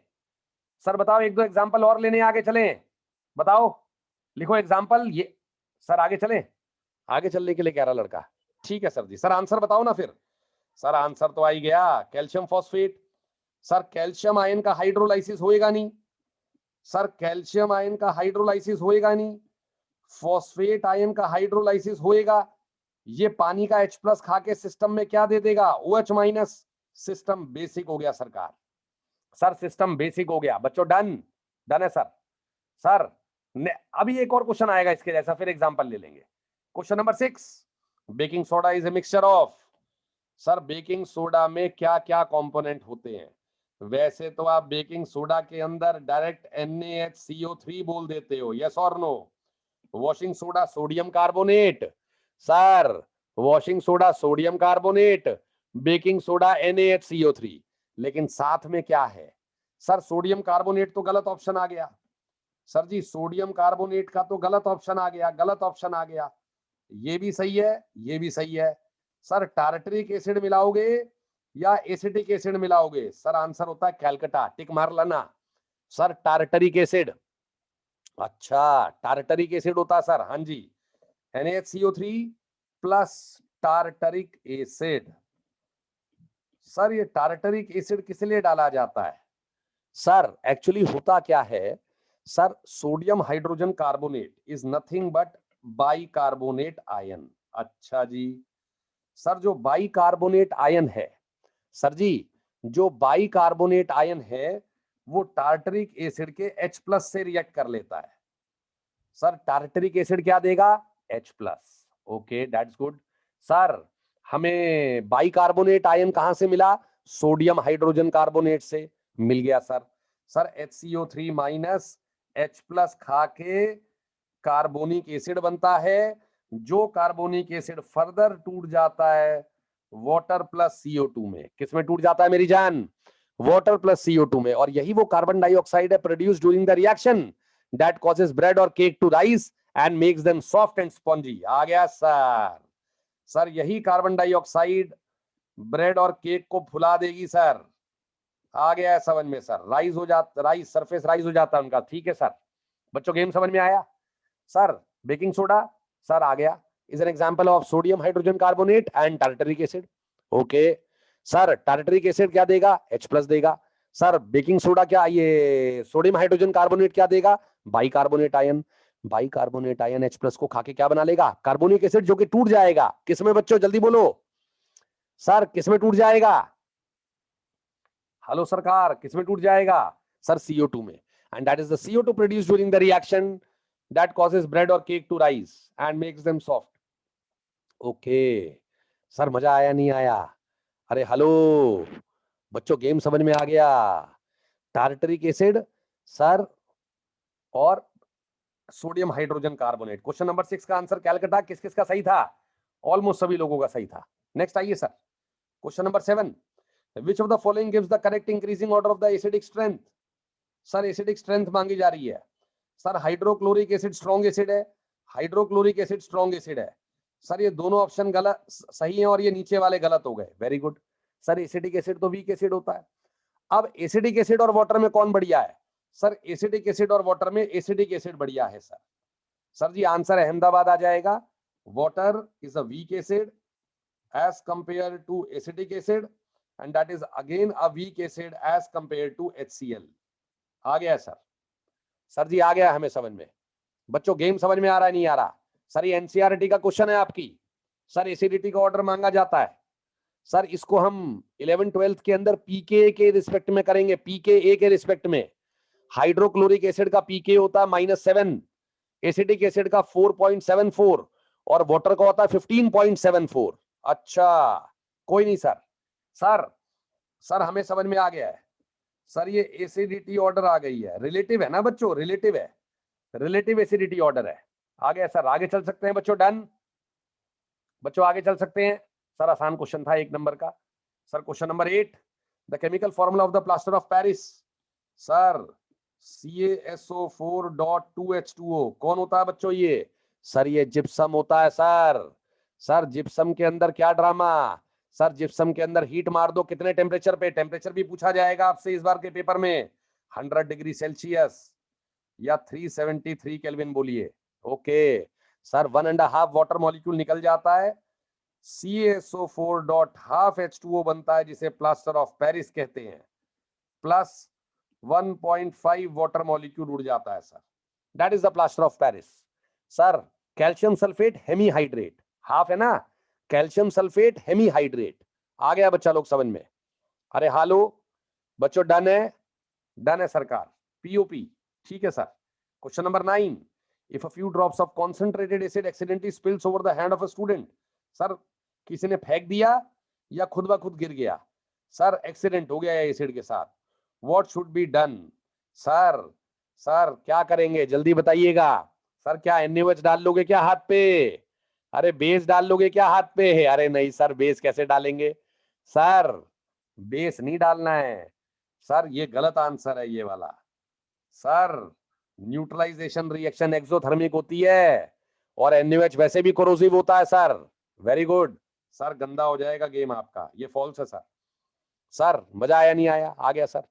सर बताओ, एक दो एग्जांपल और लेने आगे चलें, बताओ, लिखो एग्जांपल। ये सर आगे चलें, आगे चलने के लिए कह रहा लड़का। ठीक है सर जी। सर आंसर बताओ ना फिर। सर आंसर तो आ ही गया, calcium phosphate. Sir calcium ion का हाइड्रोलाइसिस होएगा नहीं, सर कैल्शियम आयन का हाइड्रोलाइसिस होएगा नहीं, फॉस्फेट आयन का हाइड्रोलाइसिस होएगा। ये पानी का H+ खा के सिस्टम में क्या दे देगा, OH-। सिस्टम बेसिक हो गया सरकार, सर सिस्टम बेसिक हो गया बच्चों। डन, डन है सर। सर अभी एक और क्वेश्चन आएगा इसके जैसा, फिर एग्जांपल ले लेंगे। Question number 6, baking soda is a mixture of. Sir baking soda में क्या क्या कंपोनेंट होते हैं? वैसे तो आप बेकिंग सोडा के अंदर डायरेक्ट NaHCO3 बोल देते हो, यस और no. Washing soda sodium carbonate, sir washing soda sodium carbonate, baking soda NaHCO3, लेकिन साथ में क्या है? सर सोडियम कार्बोनेट तो गलत ऑप्शन आ गया सर जी, सोडियम कार्बोनेट का तो गलत ऑप्शन आ गया, गलत ऑप्शन आ गया। ये भी सही है, ये भी सही है। सर टार्टरिक एसिड मिलाओगे या एसिटिक एसिड मिलाओगे? सर आंसर होता है कैलकटा, टिक मार लेना। सर टार्टरिक एसिड, अच्छा टार्टरिक एसिड होता है सर, हाँ जी, NaHCO3 plus tartaric acid. Sir ये टार्टरिक एसिड किस लिए डाला जाता है? सर एक्चुअली होता क्या है sir, sodium hydrogen carbonate is nothing but bicarbonate ion. अच्छा जी। सर जो बाइकार्बोनेट आयन है, सर जी जो बाइकार्बोनेट आयन है वो टार्टरिक एसिड के H+ से रिएक्ट कर लेता है। सर टार्टरिक एसिड क्या देगा, H+। Okay that's good. Sir हमें बाइकार्बोनेट आयन कहां से मिला? सोडियम हाइड्रोजन कार्बोनेट से मिल गया sir. Sir HCO3 minus H+ खा के कार्बोनिक एसिड बनता है, जो कार्बोनिक एसिड फर्दर टूट जाता है वाटर प्लस CO2 में। किसमें टूट जाता है मेरी जान? वाटर प्लस CO2 में। और यही वो कार्बन डाइऑक्साइड है produce during the reaction that causes bread or cake to rise and makes them soft and spongy। आ गया सर। सर यही कार्बन डाइऑक्साइड ब्रेड और केक को फुला देगी सर। आ गया है समझ में सर, राइज हो जाता, राइज सरफेस राइज हो जाता है उनका। ठीक है सर, बच्चों गेम समझ में आया? सर बेकिंग सोडा सर आ गया, is an example of sodium hydrogen carbonate and tartaric acid. Okay sir tartaric acid क्या देगा, H+ देगा। सर बेकिंग सोडा क्या, ये सोडियम हाइड्रोजन कार्बोनेट क्या देगा, bicarbonate ion. Bicarbonate ion H+ को खा के क्या बना लेगा, कार्बोनिक एसिड, जो कि टूट जाएगा किसमें बच्चों, जल्दी बोलो सर किसमें टूट जाएगा? हेलो सरकार, किसमें टूट जाएगा? सर CO2 में। And that is the CO2 produced during the reaction that causes bread और cake to rise and makes them soft. Okay sir मजा आया नहीं आया? अरे हेलो बच्चों, गेम समझ में आ गया? टार्टरिक एसिड सर और sodium hydrogen carbonate. Question number 6 का आंसर कैलकटा, किस किस का सही था? ऑलमोस्ट सभी लोगों का सही था। नेक्स्ट आइए sir, question number 7, which of the following gives the correct increasing order of the acidic strength? Sir acidic strength मांगी जा रही है। Sir hydrochloric acid strong acid है, हाइड्रोक्लोरिक एसिड स्ट्रॉन्ग एसिड है। सर ये दोनों ऑप्शन गलत सही है और ये नीचे वाले गलत हो गए, very good. Sir acidic acid तो वीक एसिड होता है। अब एसिडिक एसिड और वाटर में कौन बढ़िया है? सर एसिडिक एसिड और वाटर में एसिडिक एसिड बढ़िया है सर। सर जी आंसर अहमदाबाद आ जाएगा। Water is a weak acid as compared to acidic acid and that is again a weak acid as compared to HCl। आ गया सर। सर जी आ गया हमें समझ में। बच्चों गेम समझ में आ रहा है नहीं आ रहा? सर ये NCERT का क्वेश्चन है आपकी। सर एसिडिटी का ऑर्डर मांगा जाता है। सर इसको हम 11th 12th के अंदर पीके के रिस्पेक्ट में करेंगे, पीके के रिस्पेक्ट में। हाइड्रोक्लोरिक एसिड का पीके होता है -7, एसिडिक एसिड का 4.74 और वाटर का होता है 15.74। अच्छा कोई नहीं सर। सर सर हमें समझ में आ गया है। सर ये एसिडिटी ऑर्डर आ गई है, रिलेटिव है ना बच्चों, रिलेटिव है, रिलेटिव एसिडिटी ऑर्डर है। आ गया सर, आगे चल सकते हैं बच्चों, डन बच्चों आगे चल सकते हैं। सर आसान क्वेश्चन था 1 नंबर का। Sir question number 8, the chemical formula of the plaster of Paris. Sir CaSO4.2H2O कौन होता है बच्चों ये? सर ये जिप्सम होता है सर। सर जिप्सम के अंदर क्या ड्रामा? सर जिप्सम के अंदर हीट मार दो कितने टेम्परेचर पे? टेम्परेचर भी पूछा जाएगा आपसे इस बार के पेपर में। 100 डिग्री सेल्सियस या 373 केल्विन बोलिए। ओके सर 1.5 वाटर मॉलिक्यूल निकल जाता है, CaSO4.12H2O बनता है जिसे प्लास्टर ऑफ पेरिस कहते हैं, प्लस 1.5 वाटर मॉलिक्यूल उड़ जाता है sir, that is the plaster of Paris. Sir calcium sulphate hemihydrate, half है ना, कैल्शियम सल्फेट हेमीहाइड्रेट। आ गया बच्चा लोग समझ में? अरे हालो बच्चों, डन है? डन है सरकार। पीओपी ठीक है sir. Question number 9, if a few drops of concentrated acid accidentally spills over the hand of a student. Sir किसी ने फेंक दिया या खुद ब खुद गिर गया? सर एक्सीडेंट हो गया है एसिड के साथ, what should be done? Sir sir क्या करेंगे जल्दी बताइएगा। सर क्या NaOH डाल लोगे क्या हाथ पे? अरे बेस डाल लोगे क्या हाथ पे? अरे नहीं सर, बेस कैसे डालेंगे? सर बेस नहीं डालना है सर, ये गलत आंसर है ये वाला। सर न्यूट्रलाइजेशन रिएक्शन एक्सोथर्मिक होती है और NaOH वैसे भी कोरोसिव होता है सर। वेरी गुड सर, गंदा हो जाएगा गेम आपका, ये फॉल्स है सर। सर मजा आया नहीं आया? आ गया सर।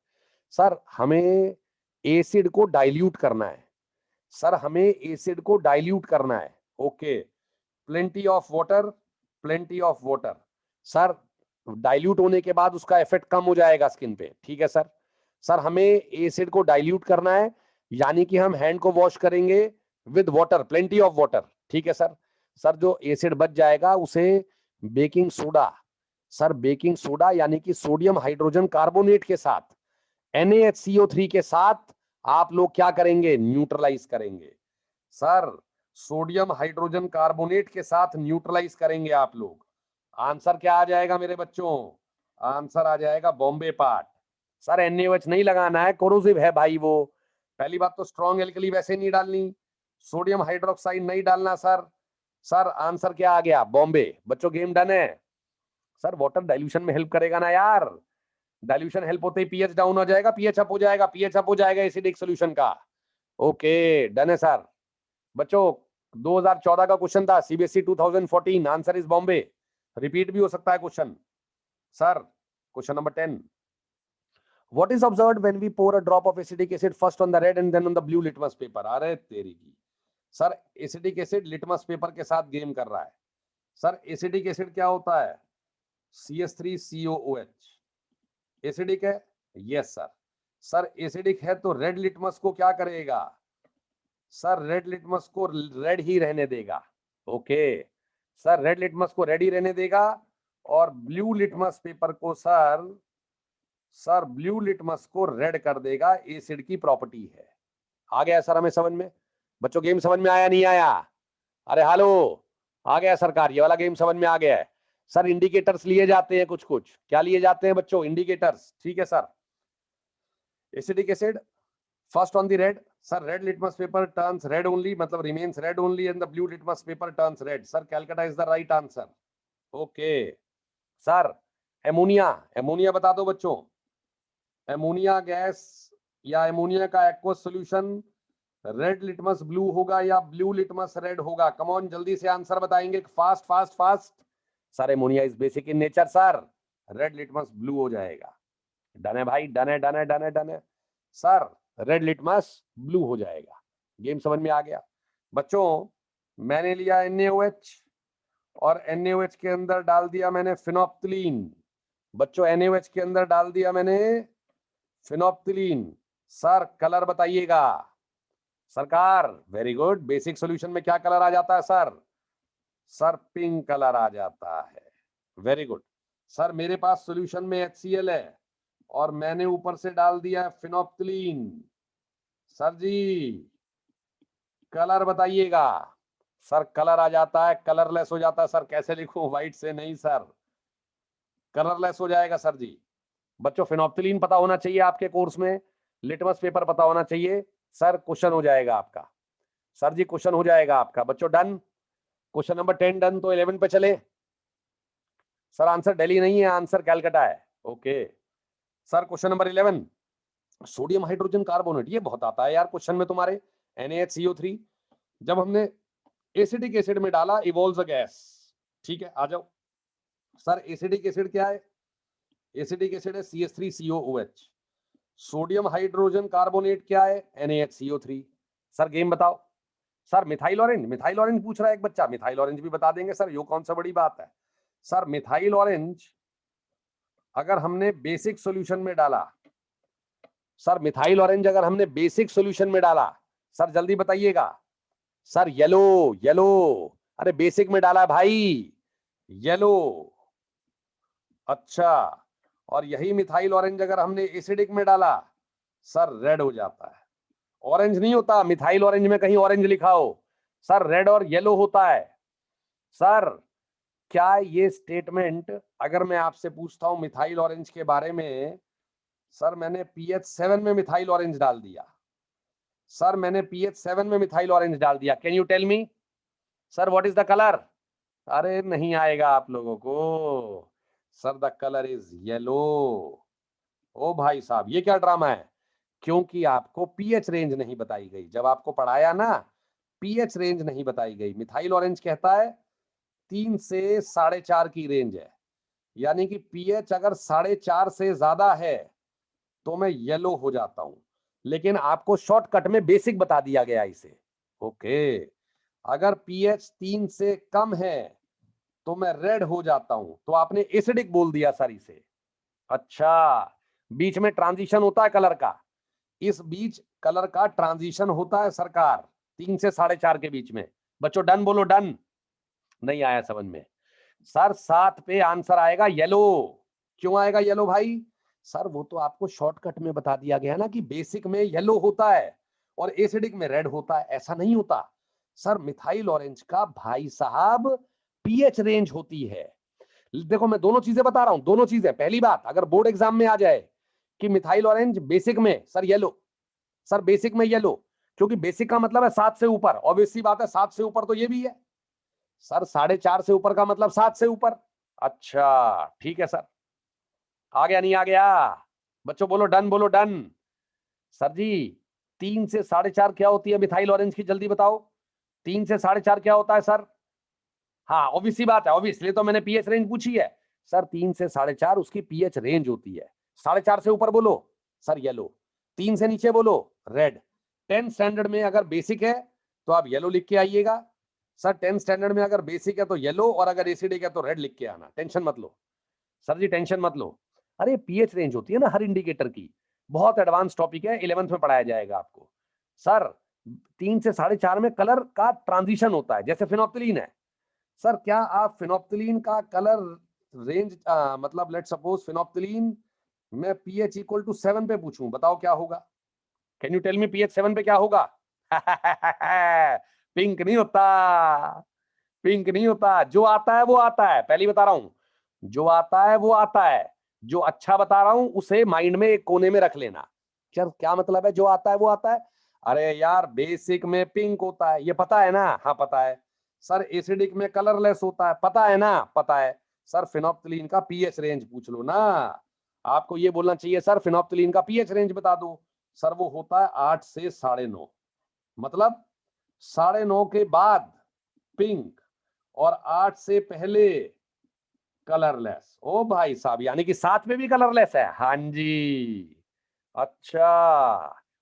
सर हमें एसिड को डाइल्यूट करना है, सर हमें एसिड को डाइल्यूट करना है। Okay plenty of water, plenty of water. Sir dilute होने के बाद उसका इफेक्ट कम हो जाएगा स्किन पे, ठीक है सर। सर हमें एसिड को डाइल्यूट करना है, यानी कि हम हैंड को वॉश करेंगे with water, plenty of water, ठीक है सर। सर जो एसिड बच जाएगा उसे baking soda, sir baking soda यानी कि सोडियम हाइड्रोजन कार्बोनेट के साथ, NaHCO3 के साथ आप लोग क्या करेंगे? न्यूट्रलाइज करेंगे। सर सोडियम हाइड्रोजन कार्बोनेट के साथ न्यूट्रलाइज करेंगे आप लोग। आंसर क्या आ जाएगा मेरे बच्चों? आंसर आ जाएगा बॉम्बे पार्ट। सर NaOH नहीं लगाना है, कोरोसिव है भाई वो। पहली बात तो स्ट्रॉन्ग एल्कली वैसे नहीं डालनी, सोडियम हाइड्रोक्साइड नहीं डालना सर। सर आंसर क्या आ गया? बॉम्बे। बच्चों गेम डन है। सर वाटर डाइल्यूशन में हेल्प करेगा ना यार, डाइल्यूशन हेल्प होते ही पीएच डाउन हो जाएगा, पीएच अप हो जाएगा, पीएच अप हो जाएगा एसिडिक सॉल्यूशन का। ओके डन है सर। बच्चों 2014 का क्वेश्चन था, CBSE 2014, answer is Bombay. Repeat भी हो सकता है question. Sir question number 10, what is observed when we pour a drop of acidic acid first on the red and then on the blue litmus paper? अरे तेरी की। Sir acidic acid litmus paper के साथ game कर रहा है। Sir acidic acid क्या होता है? CH3COOH। एसिडिक है? Yes sir. सर एसिडिक है तो रेड लिटमस को क्या करेगा? सर रेड लिटमस को रेड ही रहने देगा। ओके सर रेड लिटमस को रेड ही रहने देगा और ब्लू लिटमस पेपर को सर ब्लू लिटमस को रेड कर देगा, एसिड की प्रॉपर्टी है। आ गया सर हमें समझ में? बच्चों गेम समझ में आया नहीं आया? अरे हेलो आ गया सरकार, ये वाला गेम समझ में आ गया है। सर इंडिकेटर्स लिए जाते हैं कुछ कुछ, क्या लिए जाते हैं बच्चों? इंडिकेटर्स, ठीक है sir. Acidic acid first on the red, sir red litmus paper turns red only, मतलब remains red only, and the blue litmus paper turns red. Sir Calcutta is the right answer. Okay sir ammonia, ammonia बता दो बच्चों। Ammonia gas या ammonia का aqueous solution red litmus blue होगा या blue litmus red होगा? Come on जल्दी से आंसर बताएंगे, fast fast fast. Sir ammonia is basic in nature sir, red litmus blue हो जाएगा। डन है भाई, डन है डन है डन है डन है सर, रेड लिटमस ब्लू हो जाएगा। गेम समझ में आ गया बच्चों? मैंने लिया NaOH और NaOH के अंदर डाल दिया मैंने फिनोप्थिलीन। बच्चों NaOH के अंदर डाल दिया मैंने फिनोप्थिलीन। सर कलर बताइएगा सरकार। वेरी गुड, बेसिक सॉल्यूशन में क्या कलर आ जाता है सर? सर पिंक कलर आ जाता है। वेरी गुड सर, मेरे पास सॉल्यूशन में HCl है और मैंने ऊपर से डाल दिया फिनोप्थिलीन। सर जी कलर बताइएगा। सर कलर आ जाता है, कलरलेस हो जाता है सर। कैसे लिखूं? व्हाइट से नहीं सर, कलरलेस हो जाएगा सर जी। बच्चों फिनोप्थिलीन पता होना चाहिए आपके कोर्स में, लिटमस पेपर पता होना चाहिए सर, क्वेश्चन हो जाएगा आपका। सर जी क्वेश्चन हो जाएगा आपका। बच्चों डन, क्वेश्चन नंबर 10 डन, तो 11 पे चले। सर आंसर दिल्ली नहीं है, आंसर कैलकाटा है। Okay sir question number 11, sodium hydrogen carbonate, ये बहुत आता है यार क्वेश्चन में तुम्हारे, NaHCO3। जब हमने एसिडिक एसिड में डाला, इवॉल्व्स अ गैस। ठीक है, आ जाओ सर। एसिडिक एसिड क्या है? एसिडिक एसिड है CH3COOH। सोडियम हाइड्रोजन कार्बोनेट क्या है? NaHCO3। सर गेम बताओ। Sir methyl orange, methyl orange पूछ रहा है एक बच्चा, मिथाइल ऑरेंज भी बता देंगे सर, यो कौन सा बड़ी बात है। सर मिथाइल ऑरेंज अगर हमने बेसिक सॉल्यूशन में डाला, सर मिथाइल ऑरेंज अगर हमने बेसिक सॉल्यूशन में डाला, सर जल्दी बताइएगा। सर येलो, येलो, अरे बेसिक में डाला है भाई, येलो। अच्छा, और यही मिथाइल ऑरेंज अगर हमने एसिडिक में डाला, सर रेड हो जाता है। ऑरेंज नहीं होता, मिथाइल ऑरेंज में कहीं ऑरेंज लिखा हो, सर रेड और येलो होता है। सर क्या ये स्टेटमेंट अगर मैं आपसे पूछता हूं मिथाइल ऑरेंज के बारे में, सर मैंने pH7 में मिथाइल ऑरेंज डाल दिया, सर मैंने pH7 में मिथाइल ऑरेंज डाल दिया, can you tell me sir what is the colour? अरे नहीं आएगा आप लोगों को। Sir the colour is yellow. ओ भाई साहब, ये क्या ड्रामा है? क्योंकि आपको पीएच रेंज नहीं बताई गई। जब आपको पढ़ाया ना, पीएच रेंज नहीं बताई गई। मिथाइल ऑरेंज कहता है 3 से 4.5 की रेंज है, यानी कि पीएच अगर 4.5 से ज्यादा है तो मैं येलो हो जाता हूं। लेकिन आपको शॉर्टकट में बेसिक बता दिया गया इसे। ओके, अगर पीएच 3 से कम है तो मैं रेड हो जाता हूं, तो आपने एसिडिक बोल दिया सर इसे। अच्छा, बीच में ट्रांजिशन होता है कलर का, इस बीच कलर का ट्रांजिशन होता है सरकार, 3 से 4.5 के बीच में। बच्चों डन बोलो, डन। नहीं आया समझ में? सर 7 पे आंसर आएगा येलो। क्यों आएगा येलो भाई? सर वो तो आपको शॉर्टकट में बता दिया गया ना कि बेसिक में येलो होता है और एसिडिक में रेड होता है, ऐसा नहीं होता। सर मिथाइल ऑरेंज का भाई साहब पीएच रेंज होती है। देखो मैं दोनों चीजें बता रहा हूं, दोनों चीजें। पहली बात, अगर बोर्ड एग्जाम में आ जाए कि मिथाइल ऑरेंज बेसिक में सर येलो, सर बेसिक में येलो, क्योंकि बेसिक का मतलब है 7 से ऊपर, ऑब्वियस सी बात है 7 से ऊपर तो ये भी है। सर 4.5 से ऊपर का मतलब 7 से ऊपर। अच्छा ठीक है सर, आ गया नहीं आ गया? बच्चों बोलो डन, बोलो डन। सर जी 3 से 4.5 क्या होती है मिथाइल ऑरेंज की, जल्दी बताओ। 3 से 4.5 क्या होता है सर? हाँ ऑब्वियस सी बात है, ऑब्वियसली तो मैंने पीएच रेंज पूछी है। सर 3 से 4.5 उसकी पीएच रेंज होती है। 4.5 से ऊपर बोलो सर येलो, 3 से नीचे बोलो रेड। 10 स्टैंडर्ड में अगर बेसिक है तो आप येलो लिख के आइएगा। सर 10 स्टैंडर्ड में अगर बेसिक है तो येलो, और अगर एसिडिक है तो रेड लिख के आना, टेंशन मत लो। सर जी टेंशन मत लो। अरे पीएच रेंज होती है ना हर इंडिकेटर की, बहुत एडवांस टॉपिक है, 11th में पढ़ाया जाएगा आपको। सर 3 से 4.5 में कलर का ट्रांजिशन होता है, जैसे फिनोप्थिलीन है। सर क्या आप फिनोप्थिलीन का कलर रेंज मतलब लेट सपोज फिनोप्थिलीन मैं पीएच इक्वल टू 7 पे पूछूं, बताओ क्या होगा? Can you tell me pH 7 पे क्या होगा? पिंक नहीं होता, पिंक नहीं होता। जो आता है वो आता है, पहले बता रहा हूं, जो आता है वो आता है। जो अच्छा बता रहा हूं उसे माइंड में एक कोने में रख लेना। क्या मतलब है जो आता है वो आता है? अरे यार बेसिक में पिंक होता है, ये पता है ना? हाँ पता है। सर एसिडिक में कलरलेस होता है, पता है ना? पता है। सर फिनोप्थिलीन का पीएच रेंज पूछ लो ना। आपको ये बोलना चाहिए सर फिनोप्थिलीन का पीएच रेंज बता दो। सर वो होता है 8 से 9.5, मतलब 9.5 के बाद पिंक और 8 से पहले कलरलेस। ओ भाई साहब, यानी कि 7 में भी कलरलेस है? हाँ जी। अच्छा,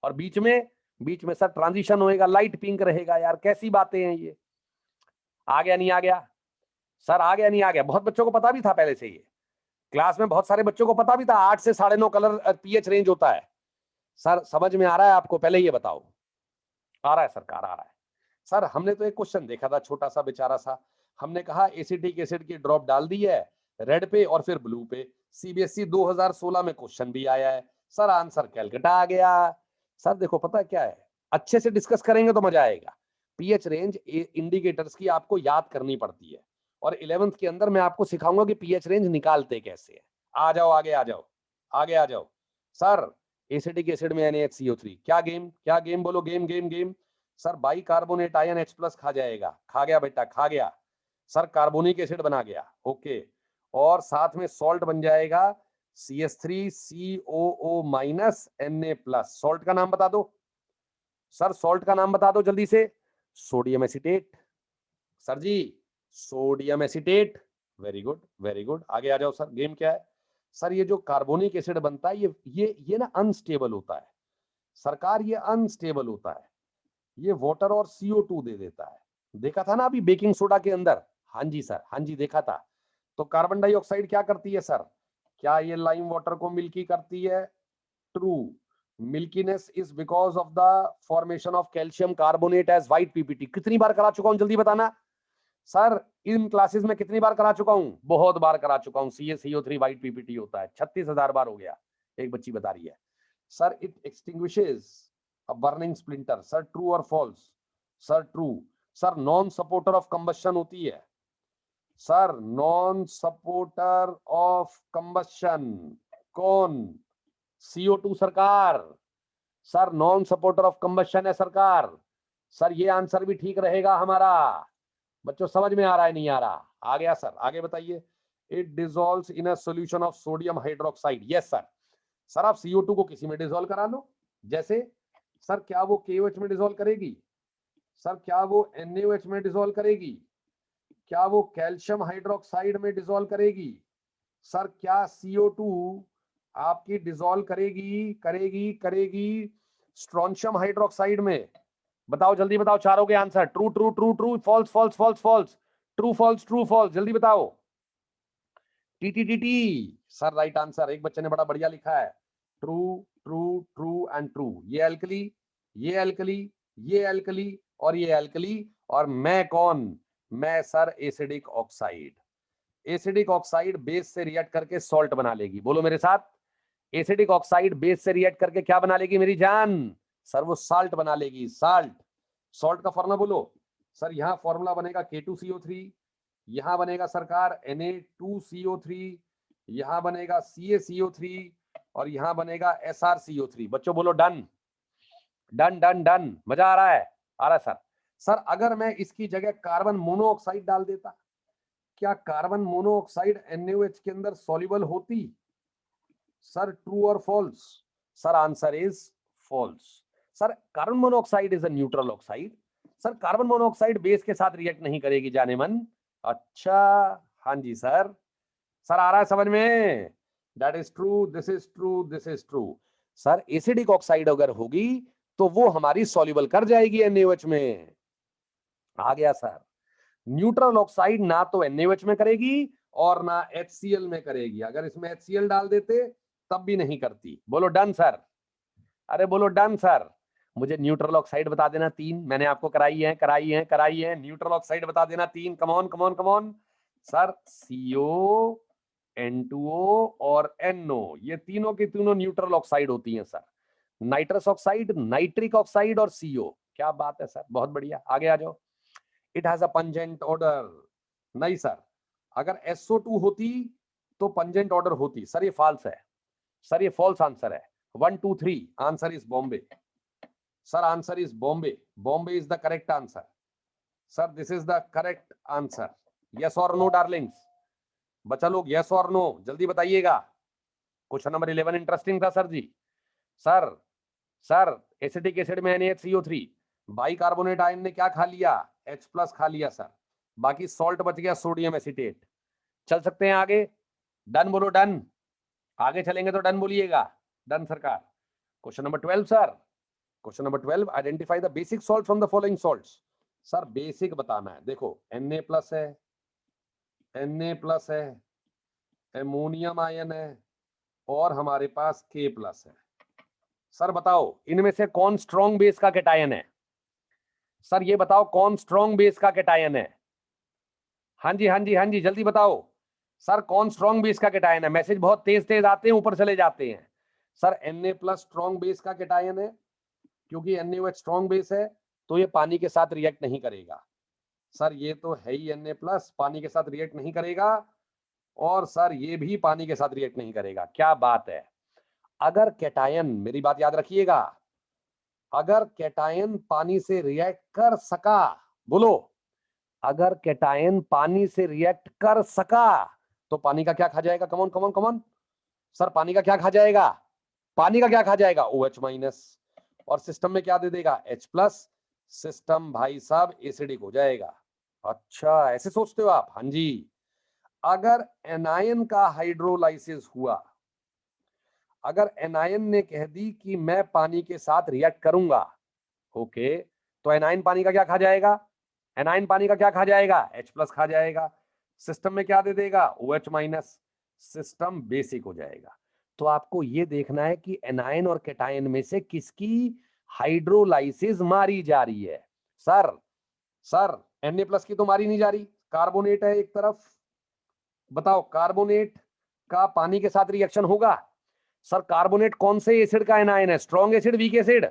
और बीच में सर ट्रांजिशन होएगा, लाइट पिंक रहेगा। यार कैसी बातें हैं ये? आ गया नहीं आ गया? सर आ गया नहीं आ गया? बहुत बच्चों को पता भी था पहले से ये, क्लास में बहुत सारे बच्चों को पता भी था 8 से 9.5 कलर पीएच रेंज होता है। सर समझ में आ रहा है आपको? पहले ये बताओ। आ रहा है सरकार, आ रहा है। सर हमने तो एक क्वेश्चन देखा था छोटा सा बेचारा सा, हमने कहा एसिटिक एसिड की ड्रॉप डाल दी है रेड पे और फिर ब्लू पे। सीबीएसई 2016 में क्वेश्चन भी आया है सर, आंसर कैलकाटा आ गया। सर देखो पता है क्या है, अच्छे से डिस्कस करेंगे तो मजा आएगा। पीएच रेंज इंडिकेटर्स की आपको याद करनी पड़ती है, और 11th के अंदर मैं आपको सिखाऊंगा कि पीएच रेंज निकालते कैसे है। आ जाओ आगे, आ जाओ आगे, आ जाओ। सर एसिटिक एसिड में NaHCO3, क्या गेम, क्या गेम बोलो? Game game game. Sir by carbonate ion H+ खा जाएगा, खा गया बेटा खा गया। सर कार्बोनिक एसिड बना गया, ओके, और साथ में सॉल्ट बन जाएगा CH3COO माइनस Na+। सॉल्ट का नाम बता दो सर, सॉल्ट का नाम बता दो जल्दी से। Sodium acetate sir ji, sodium acetate. Very good very good, आगे आ जाओ सर। गेम क्या है सर? ये जो कार्बोनिक एसिड बनता है ये ना अनस्टेबल होता है सरकार, ये अनस्टेबल होता है, ये वाटर और CO2 दे देता है। देखा था ना अभी बेकिंग सोडा के अंदर? हाँ जी सर, हाँ जी देखा था। तो कार्बन डाइऑक्साइड क्या करती है सर? क्या ये लाइम वाटर को मिल्की करती है? True. Milkiness is because of the formation of calcium carbonate as white PPT. कितनी बार करा चुका हूं जल्दी बताना सर? इन क्लासेस में कितनी बार करा चुका हूं? बहुत बार करा चुका हूं। CaCO3 व्हाइट पीपीटी होता है, 36,000 बार हो गया। एक बच्ची बता रही है sir it extinguishes a burning splinter. Sir true और false? Sir true. Sir non supporter of combustion होती है sir, non supporter of combustion कौन? CO2 सरकार। Sir non supporter of combustion है सरकार। सर ये आंसर भी ठीक रहेगा हमारा। बच्चों समझ में आ रहा है नहीं आ रहा? आ गया सर, आगे बताइए। It dissolves in a solution of sodium hydroxide. Yes sir. Sir आप CO2 को किसी में डिसॉल्व करा लो, जैसे सर क्या वो KOH में डिसॉल्व करेगी? सर क्या वो NaOH में डिसॉल्व करेगी? क्या वो कैल्शियम हाइड्रोक्साइड में डिसॉल्व करेगी? सर क्या CO2 आपकी डिसॉल्व करेगी स्ट्रोंशियम हाइड्रोक्साइड में? बताओ जल्दी बताओ चारों के answer. True true true true, false false false false, true false जल्दी बताओ। T sir right answer. एक बच्चे ने बड़ा बढ़िया लिखा है, true true true and true. ये एल्कली, ये एल्कली, ये एल्कली और ये एल्कली, और मैं कौन? मैं sir acidic oxide. Acidic oxide base से रिएक्ट करके सॉल्ट बना लेगी। बोलो मेरे साथ, एसिडिक ऑक्साइड बेस से रिएक्ट करके क्या बना लेगी मेरी जान? सर वो साल्ट बना लेगी, साल्ट। सॉल्ट का फॉर्मूला बोलो सर। यहाँ फॉर्मूला बनेगा K2CO3, यहां बनेगा सरकार Na2CO3, यहां बनेगा CaCO3 और यहां बनेगा SrCO3। बच्चों बोलो डन डन डन डन। मजा आ रहा है? आ रहा है सर। सर अगर मैं इसकी जगह कार्बन मोनोऑक्साइड डाल देता, क्या कार्बन मोनोऑक्साइड NaOH के अंदर सॉल्युबल होती? सर ट्रू और false? Sir answer is false. Sir carbon monoxide is a neutral oxide. Sir carbon monoxide base के साथ रिएक्ट नहीं करेगी जाने मन। अच्छा, हाँ जी सर। सर आ रहा है समझ में? That is true, this is true, this is true. Sir acidic oxide अगर होगी तो वो हमारी सॉल्युबल कर जाएगी NaOH में। आ गया सर। न्यूट्रल ऑक्साइड ना तो NaOH में करेगी और ना HCl में करेगी। अगर इसमें HCl डाल देते तब भी नहीं करती। बोलो डन सर। अरे बोलो डन सर। मुझे न्यूट्रल ऑक्साइड बता देना तीन, मैंने आपको कराई है। न्यूट्रल ऑक्साइड बता देना तीन, come on come on come on. Sir CO, N2O और NO, ये तीनों की तीनों न्यूट्रल ऑक्साइड होती हैं sir. Nitrous oxide, nitric oxide और CO। क्या बात है सर, बहुत बढ़िया। आगे आ जाओ। It has a pungent order. नहीं सर, अगर SO2 होती तो पंजेंट ऑर्डर होती। सर ये फॉल्स है, सर ये फॉल्स आंसर है। 1 2 3 answer is Bombay. Sir answer is Bombay. Bombay is the correct answer. Sir this is the correct answer. Yes और नो डार्लिंग्स? बच्चा लोग यस और नो जल्दी बताइएगा। क्वेश्चन नंबर 11 इंटरेस्टिंग था sir ji. Sir sir acetic acid में NaHCO3, बाई कार्बोनेट आयन ने क्या खा लिया? H+ खा लिया सर। बाकी सॉल्ट बच गया सोडियम एसीटेट। चल सकते हैं आगे? डन बोलो डन। आगे चलेंगे तो डन बोलिएगा। डन सरकार। Question number 12 sir. Question number 12, identify the basic salt from the following salts. Sir basic बताना है। देखो Na+ है, Na+ है, एमोनियम आयन है और हमारे पास K+ है। सर बताओ इनमें से कौन स्ट्रॉन्ग बेस का कैटायन है? सर ये बताओ कौन स्ट्रॉन्ग बेस का कैटायन है? हाँ जी हाँ जी हाँ जी, जल्दी बताओ। सर कौन स्ट्रॉन्ग बेस का कैटायन है? मैसेज बहुत तेज तेज आते हैं, ऊपर चले जाते हैं। सर Na+ स्ट्रॉन्ग बेस का कैटायन है, क्योंकि NaOH स्ट्रॉन्ग बेस है तो ये पानी के साथ रिएक्ट नहीं करेगा। सर ये तो है ही Na+, पानी के साथ रिएक्ट नहीं करेगा। और सर ये भी पानी के साथ रिएक्ट नहीं करेगा। क्या बात है। अगर कैटायन, मेरी बात याद रखिएगा, अगर कैटायन पानी से रिएक्ट कर सका, बोलो, अगर कैटायन पानी से रिएक्ट कर सका तो पानी का क्या खा जाएगा? Come on come on come on. सर पानी का क्या खा जाएगा, पानी का क्या खा जाएगा, OH माइनस, और सिस्टम में क्या दे देगा, H+। सिस्टम भाई साहब एसिडिक हो जाएगा। अच्छा ऐसे सोचते हो आप, हाँ जी। अगर एनायन का हाइड्रोलाइसिस हुआ, अगर एनायन ने कह दी कि मैं पानी के साथ रिएक्ट करूंगा, ओके, तो एनायन पानी का क्या खा जाएगा, एनायन पानी का क्या खा जाएगा, H+ खा जाएगा। सिस्टम में क्या दे देगा, OH माइनस, सिस्टम बेसिक हो जाएगा। तो आपको ये देखना है कि एनायन और कैटायन में से किसकी हाइड्रोलाइसिस मारी जा रही है। सर Na+ की तो मारी नहीं जा रही, कार्बोनेट है एक तरफ, बताओ कार्बोनेट का पानी के साथ रिएक्शन होगा। सर कार्बोनेट कौन से एसिड का एनायन है, strong acid, week acid.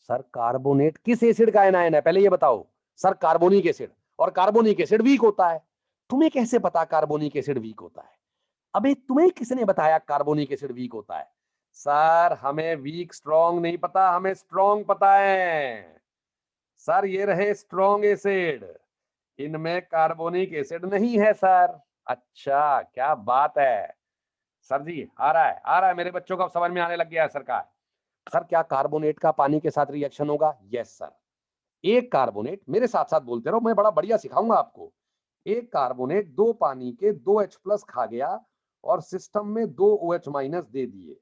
Sir carbonate किस एसिड का एनायन है, पहले ये बताओ। सर कार्बोनिक एसिड, और कार्बोनिक एसिड वीक होता है। तुम्हें कैसे पता कार्बोनिक एसिड वीक होता है, अबे तुम्हें किसने बताया कार्बोनिक एसिड वीक होता है। सर हमें वीक स्ट्रॉन्ग नहीं पता, हमें स्ट्रॉन्ग पता है। सर ये रहे स्ट्रॉन्ग एसिड, इनमें कार्बोनिक एसिड नहीं है सर। अच्छा क्या बात है सर जी, आ रहा है मेरे बच्चों को समझ में आने लग गया है सरकार। सर क्या कार्बोनेट का पानी के साथ रिएक्शन होगा, यस सर। एक कार्बोनेट, मेरे साथ साथ बोलते रहो, मैं बड़ा बढ़िया सिखाऊंगा आपको। एक कार्बोनेट दो पानी के 2H+ खा गया और सिस्टम में 2 OH माइनस दे दिए,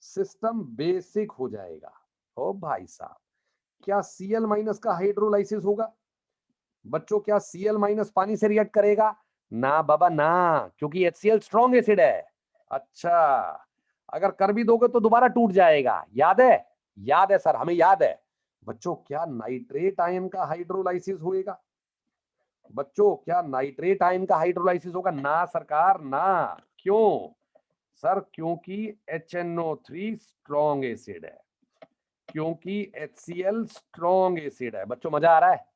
सिस्टम बेसिक हो जाएगा। ओ भाई साहब, क्या Cl माइनस का हाइड्रोलाइसिस होगा बच्चों, क्या Cl माइनस पानी से रिएक्ट करेगा, ना बाबा ना, क्योंकि HCl स्ट्रॉन्ग एसिड है। अच्छा अगर कर भी दोगे तो दोबारा टूट जाएगा, याद है, याद है सर, हमें याद है। बच्चों क्या नाइट्रेट आयन का हाइड्रोलाइसिस होएगा, बच्चों क्या नाइट्रेट आयन का हाइड्रोलाइसिस होगा, ना सरकार ना। क्यों सर, क्योंकि HNO3 स्ट्रॉन्ग एसिड है, क्योंकि HCl स्ट्रॉन्ग एसिड है। बच्चों मजा आ रहा है,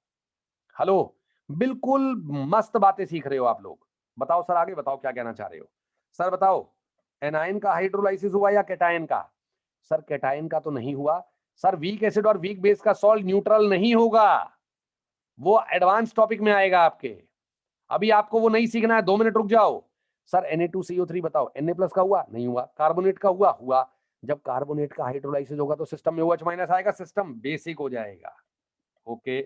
हेलो, बिल्कुल मस्त बातें सीख रहे हो आप लोग। बताओ सर आगे बताओ क्या कहना चाह रहे हो। सर बताओ एनायन का हाइड्रोलाइसिस हुआ या कैटायन का। सर कैटायन का तो नहीं हुआ। सर वीक एसिड और वीक बेस का सॉल्ट न्यूट्रल नहीं होगा, वो एडवांस टॉपिक में आएगा आपके, अभी आपको वो नहीं सीखना है, 2 मिनट रुक जाओ। सर Na2CO3 बताओ, Na+ का हुआ, नहीं हुआ, कार्बोनेट का हुआ, हुआ। जब कार्बोनेट का हाइड्रोलाइसिस होगा तो सिस्टम में OH माइनस आएगा, सिस्टम बेसिक हो जाएगा। ओके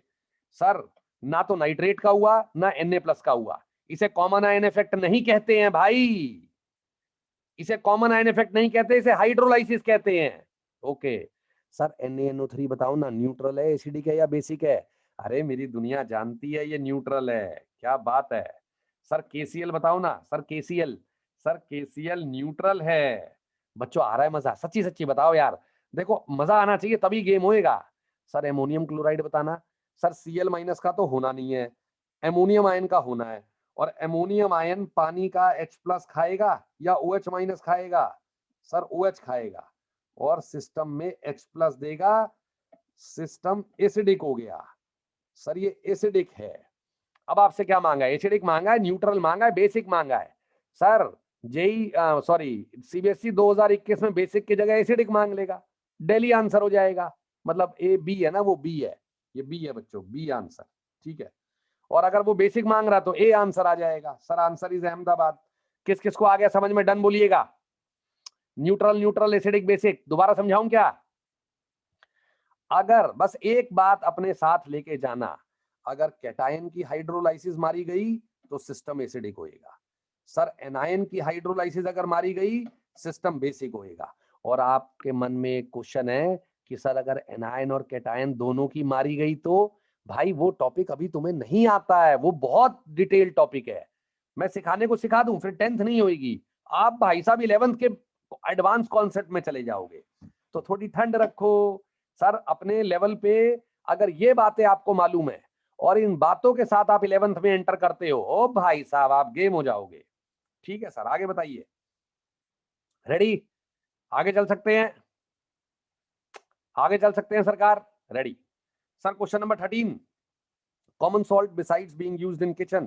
सर, ना तो नाइट्रेट का हुआ ना Na+ का हुआ, इसे कॉमन आयन इफेक्ट नहीं कहते हैं भाई, इसे कॉमन आयन इफेक्ट नहीं कहते, इसे हाइड्रोलाइसिस कहते हैं। ओके सर NaNO3 बताओ ना, न्यूट्रल है, एसिडिक है या बेसिक है। अरे मेरी दुनिया जानती है ये न्यूट्रल है, क्या बात है। सर KCl बताओ ना, sir KCl, sir KCl neutral है। बच्चों आ रहा है मजा, सच्ची सच्ची बताओ यार, देखो मजा आना चाहिए तभी गेम होएगा। सर एमोनियम क्लोराइड बताना। सर Cl माइनस का तो होना नहीं है, एमोनियम आयन का होना है, और एमोनियम आयन पानी का H+ खाएगा या OH माइनस खाएगा, सर OH खाएगा, और सिस्टम में H+ देगा, सिस्टम एसिडिक हो गया। सर ये एसिडिक है, अब आपसे क्या मांगा है, एसिडिक मांगा है, न्यूट्रल मांगा है, बेसिक मांगा है। सर जेई सॉरी CBSE 2021 में बेसिक की जगह एसिडिक मांग लेगा, डेली आंसर हो जाएगा। मतलब A B है ना, वो B है, ये B है बच्चों, B आंसर, ठीक है। और अगर वो बेसिक मांग रहा तो A आंसर आ जाएगा। Sir answer is Ahmedabad. किस किस को आ गया समझ में, डन बोलिएगा। न्यूट्रल न्यूट्रल एसिडिक बेसिक दोबारा समझाऊं क्या, अगर बस एक बात अपने साथ लेके जाना, अगर कैटायन की हाइड्रोलाइसिस मारी गई तो सिस्टम एसिडिक होएगा, सर एनायन की हाइड्रोलाइसिस अगर मारी गई सिस्टम बेसिक होएगा। और आपके मन में एक क्वेश्चन है कि सर अगर एनायन और कैटायन दोनों की मारी गई तो, भाई वो टॉपिक अभी तुम्हें नहीं आता है, वो बहुत डिटेल टॉपिक है, मैं सिखाने को सिखा दूं फिर 10th नहीं होगी, आप भाई साहब 11th के एडवांस कॉन्सेप्ट में चले जाओगे। तो थोड़ी ठंड रखो सर अपने लेवल पे, अगर ये बातें आपको मालूम है और इन बातों के साथ आप 11th में एंटर करते हो, ओ भाई साहब आप गेम हो जाओगे। ठीक है सर आगे बताइए, रेडी, आगे चल सकते हैं, आगे चल सकते हैं सरकार, ready. Sir question number 13, common salt besides being used in kitchen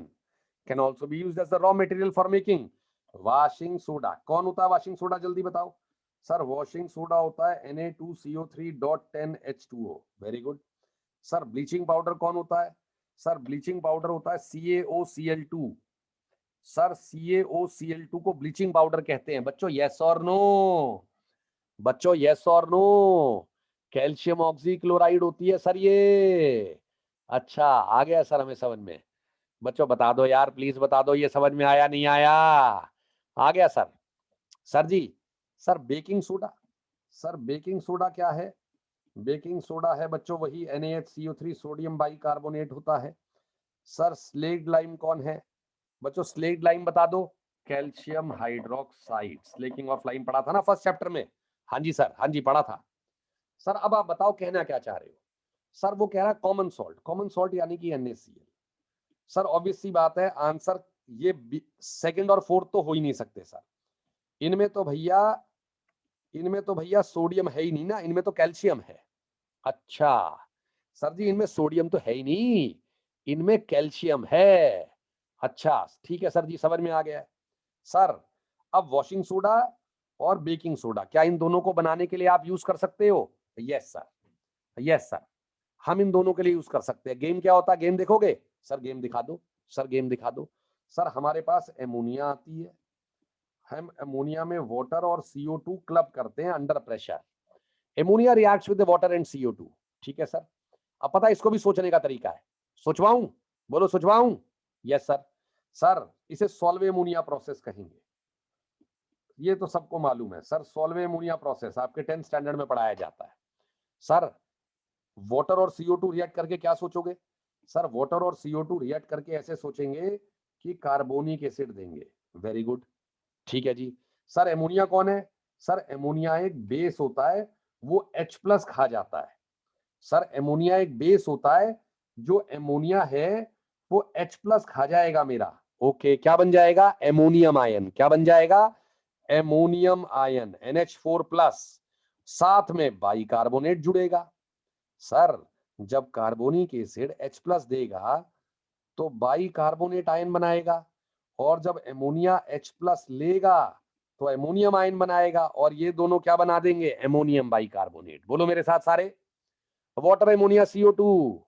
can also be used as the raw material for making washing soda. कौन होता है वॉशिंग सोडा, जल्दी बताओ। सर वॉशिंग सोडा होता है Na2CO3.10H2O, very good. Sir bleaching powder कौन होता है, सर ब्लीचिंग पाउडर होता है CaOCl2, सर CaOCl2 को ब्लीचिंग पाउडर कहते हैं बच्चों, यस और नो? बच्चों यस और नो? कैल्शियम ऑक्सीक्लोराइड होती है सर ये। अच्छा आ गया सर हमें समझ में। बच्चों बता दो यार, प्लीज बता दो, ये समझ में आया नहीं आया? आ गया sir. Sir ji, sir baking soda, sir baking soda क्या है? बेकिंग सोडा है बच्चों वही NaHCO3 सोडियम बाइकार्बोनेट होता है। सर स्लेक्ड लाइम कौन है? बच्चों स्लेक्ड लाइम बता दो। Calcium hydroxide, slaking of lime पढ़ा था ना फर्स्ट चैप्टर में? हाँ जी सर, हाँ जी पढ़ा था। सर अब आप बताओ कहना क्या चाह रहे हो? सर वो कह रहा है कॉमन सॉल्ट यानी कि NaCl। सर ऑब्वियस सी बात है, आंसर ये सेकंड और फोर्थ तो हो ही नहीं सकते सर। इनमें तो भैया सोडियम है ही नहीं ना, इनमें तो कैल्शियम है। अच्छा सर जी, इनमें सोडियम तो है ही नहीं, इनमें कैल्शियम है। अच्छा ठीक है सर जी, समझ में आ गया है। सर अब वॉशिंग सोडा और बेकिंग सोडा, क्या इन दोनों को बनाने के लिए आप यूज कर सकते हो? यस सर, यस सर, हम इन दोनों के लिए यूज कर सकते हैं। गेम क्या होता है, गेम देखोगे? सर गेम दिखा दो, सर गेम दिखा दो। सर हमारे पास एमोनिया आती है, हम एमोनिया में वाटर और CO2 क्लब करते हैं under pressure. Ammonia reacts with water and CO2। ठीक है सर, अब पता है इसको भी सोचने का तरीका है, सोचवाऊं? बोलो सोचवाऊं? Yes sir. सर इसे सॉल्वे एमोनिया प्रोसेस कहेंगे, ये तो सबको मालूम है सर। सॉल्वे एमोनिया प्रोसेस आपके 10th स्टैंडर्ड में पढ़ाया जाता है। सर वाटर और CO2 रिएक्ट करके क्या सोचोगे? सर वाटर और CO2 रिएक्ट करके ऐसे सोचेंगे कि कार्बोनिक एसिड देंगे। वेरी गुड, ठीक है जी। सर एमोनिया कौन है? सर एमोनिया एक बेस होता है, वो H+ खा जाता है। सर एमोनिया एक बेस होता है, जो एमोनिया है वो H+ खा जाएगा मेरा। ओके, क्या बन जाएगा? Ammonium ion. क्या बन जाएगा? एमोनियम आयन NH4+, साथ में बाइकार्बोनेट जुड़ेगा। सर जब कार्बोनिक एसिड H+ देगा तो बाइकार्बोनेट आयन बनाएगा, और जब एमोनिया H+ लेगा तो एमोनियम आयन बनाएगा, और ये दोनों क्या बना देंगे? Ammonium bicarbonate. बोलो मेरे साथ सारे, water ammonia CO2।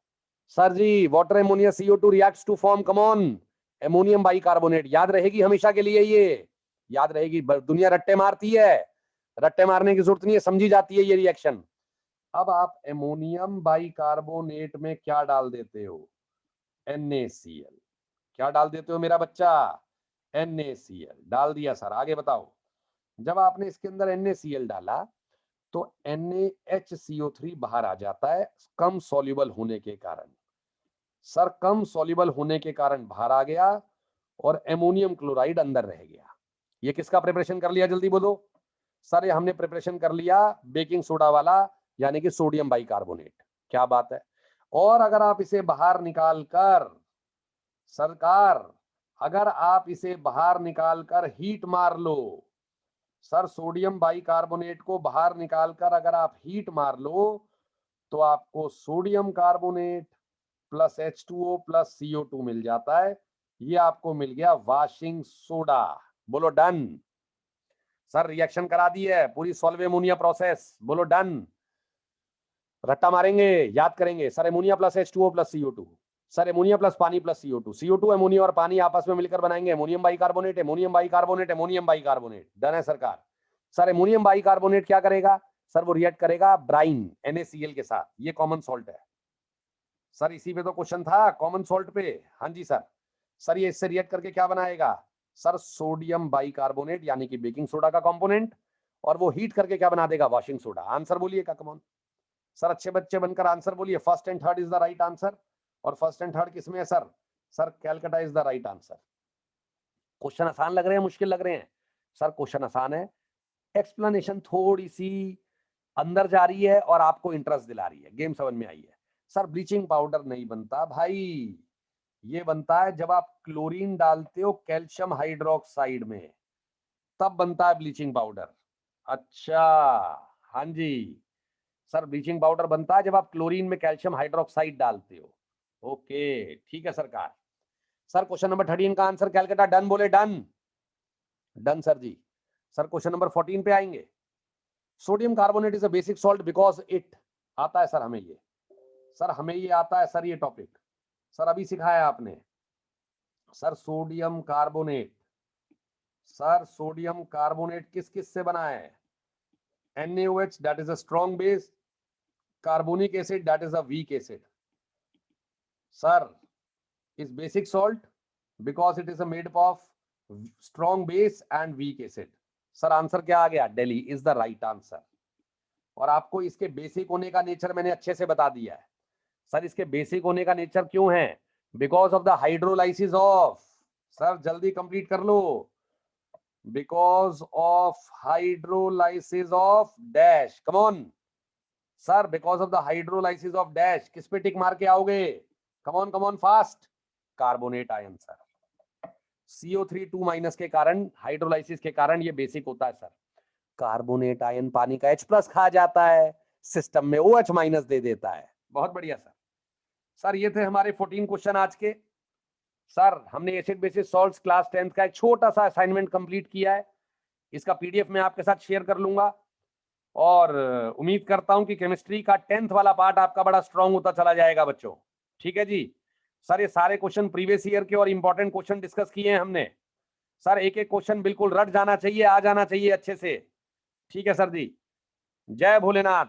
Sir ji water ammonia CO2 reacts to form come on ammonium bicarbonate. याद रहेगी हमेशा के लिए, ये याद रहेगी। दुनिया रट्टे मारती है, रट्टे मारने की जरूरत नहीं है, समझी जाती है ये रिएक्शन। अब आप एमोनियम बाइकार्बोनेट में क्या डाल देते हो? NaCl। क्या डाल देते हो मेरा बच्चा? NaCl डाल दिया सर। आगे बताओ। जब आपने इसके अंदर NaCl डाला तो NaHCO3 बाहर आ जाता है, कम सॉल्युबल होने के कारण। सर कम सॉल्युबल होने के कारण बाहर आ गया, और एमोनियम क्लोराइड अंदर रह गया। ये किसका प्रिपरेशन कर लिया, जल्दी बोलो? सर ये हमने प्रिपरेशन कर लिया बेकिंग सोडा वाला, यानी कि सोडियम बाइकार्बोनेट। क्या बात है। और अगर आप इसे बाहर निकाल कर, सरकार अगर आप इसे बाहर निकाल कर हीट मार लो, सर सोडियम बाइकार्बोनेट को बाहर निकालकर अगर आप हीट मार लो, तो आपको sodium carbonate plus H2O plus CO2 मिल जाता है। ये आपको मिल गया वॉशिंग सोडा। बोलो डन। सर रिएक्शन करा दी है पूरी सॉल्वे एमोनिया प्रोसेस। बोलो डन। रट्टा मारेंगे, याद करेंगे। Sir ammonia plus H2O plus CO2, sir ammonia plus पानी प्लस CO2, CO2 एमोनिया और पानी आपस में मिलकर बनाएंगे ammonium bicarbonate, ammonium bicarbonate, ammonium bicarbonate. Done है सरकार। सर एमोनियम बाइकार्बोनेट क्या करेगा? सर वो रिएक्ट करेगा ब्राइन NaCl के साथ, ये कॉमन सॉल्ट है। सर इसी पे तो क्वेश्चन था, कॉमन सॉल्ट पे। हाँ जी सर। सर ये इससे रिएक्ट करके क्या बनाएगा? सर सोडियम बाइकार्बोनेट यानी कि बेकिंग सोडा का कंपोनेंट, और वो हीट करके क्या बना देगा? Washing soda. आंसर बोलिएगा, कम ऑन सर, अच्छे बच्चे बनकर आंसर बोलिए। First and third is the right answer. और फर्स्ट एंड थर्ड किसमें है sir? Sir Calcutta is the right answer. Question आसान लग रहे हैं, मुश्किल लग रहे हैं? सर क्वेश्चन आसान है, एक्सप्लेनेशन थोड़ी सी अंदर जा रही है और आपको इंटरेस्ट दिला रही है, गेम समझ में आई है। सर ब्लीचिंग पाउडर नहीं बनता भाई, ये बनता है जब आप क्लोरीन डालते हो कैल्शियम हाइड्रोक्साइड में, तब बनता है ब्लीचिंग पाउडर। अच्छा, हाँ जी सर, ब्लीचिंग पाउडर बनता है जब आप क्लोरीन में कैल्शियम हाइड्रोक्साइड डालते हो। ओके ठीक है सरकार। सर क्वेश्चन नंबर 13 का आंसर कैलकाटा। डन बोले, done. Done sir ji. Sir question number 14 पे आएंगे। Sodium carbonate is a basic salt because it, आता है सर हमें ये, सर हमें ये आता है सर, ये टॉपिक सर अभी सिखाया आपने। Sir sodium carbonate, sir sodium carbonate किस किस से बना है? NaOH, that is a strong base. Carbonic acid, that is a weak acid. Sir, is basic salt because it is a made up of strong base and weak acid. Sir answer क्या आ गया? Delhi is the right answer. और आपको इसके basic होने का nature मैंने अच्छे से बता दिया है। सर इसके बेसिक होने का नेचर क्यों है? Because of the hydrolysis of, sir जल्दी कंप्लीट कर लो, because of hydrolysis of dash, come on sir, because of the hydrolysis of dash, किस पे टिक मार के आओगे? Come on fast, carbonate ion sir. CO3 2 minus के कारण, हाइड्रोलाइसिस के कारण ये बेसिक होता है सर। कार्बोनेट आयन पानी का H+ खा जाता है, सिस्टम में OH- माइनस दे देता है। बहुत बढ़िया सर। सर ये थे हमारे 14 क्वेश्चन आज के। सर हमने acid basis salts class 10th का एक छोटा सा असाइनमेंट कंप्लीट किया है, इसका PDF मैं आपके साथ शेयर कर लूंगा। और उम्मीद करता हूं कि केमिस्ट्री का 10th वाला पार्ट आपका बड़ा स्ट्रांग होता चला जाएगा बच्चों। ठीक है जी। सर ये सारे क्वेश्चन प्रीवियस ईयर के और इंपॉर्टेंट क्वेश्चन डिस्कस किए हैं हमने। सर एक एक क्वेश्चन बिल्कुल रट जाना चाहिए, आ जाना चाहिए अच्छे से। ठीक है सर जी, जय भोलेनाथ।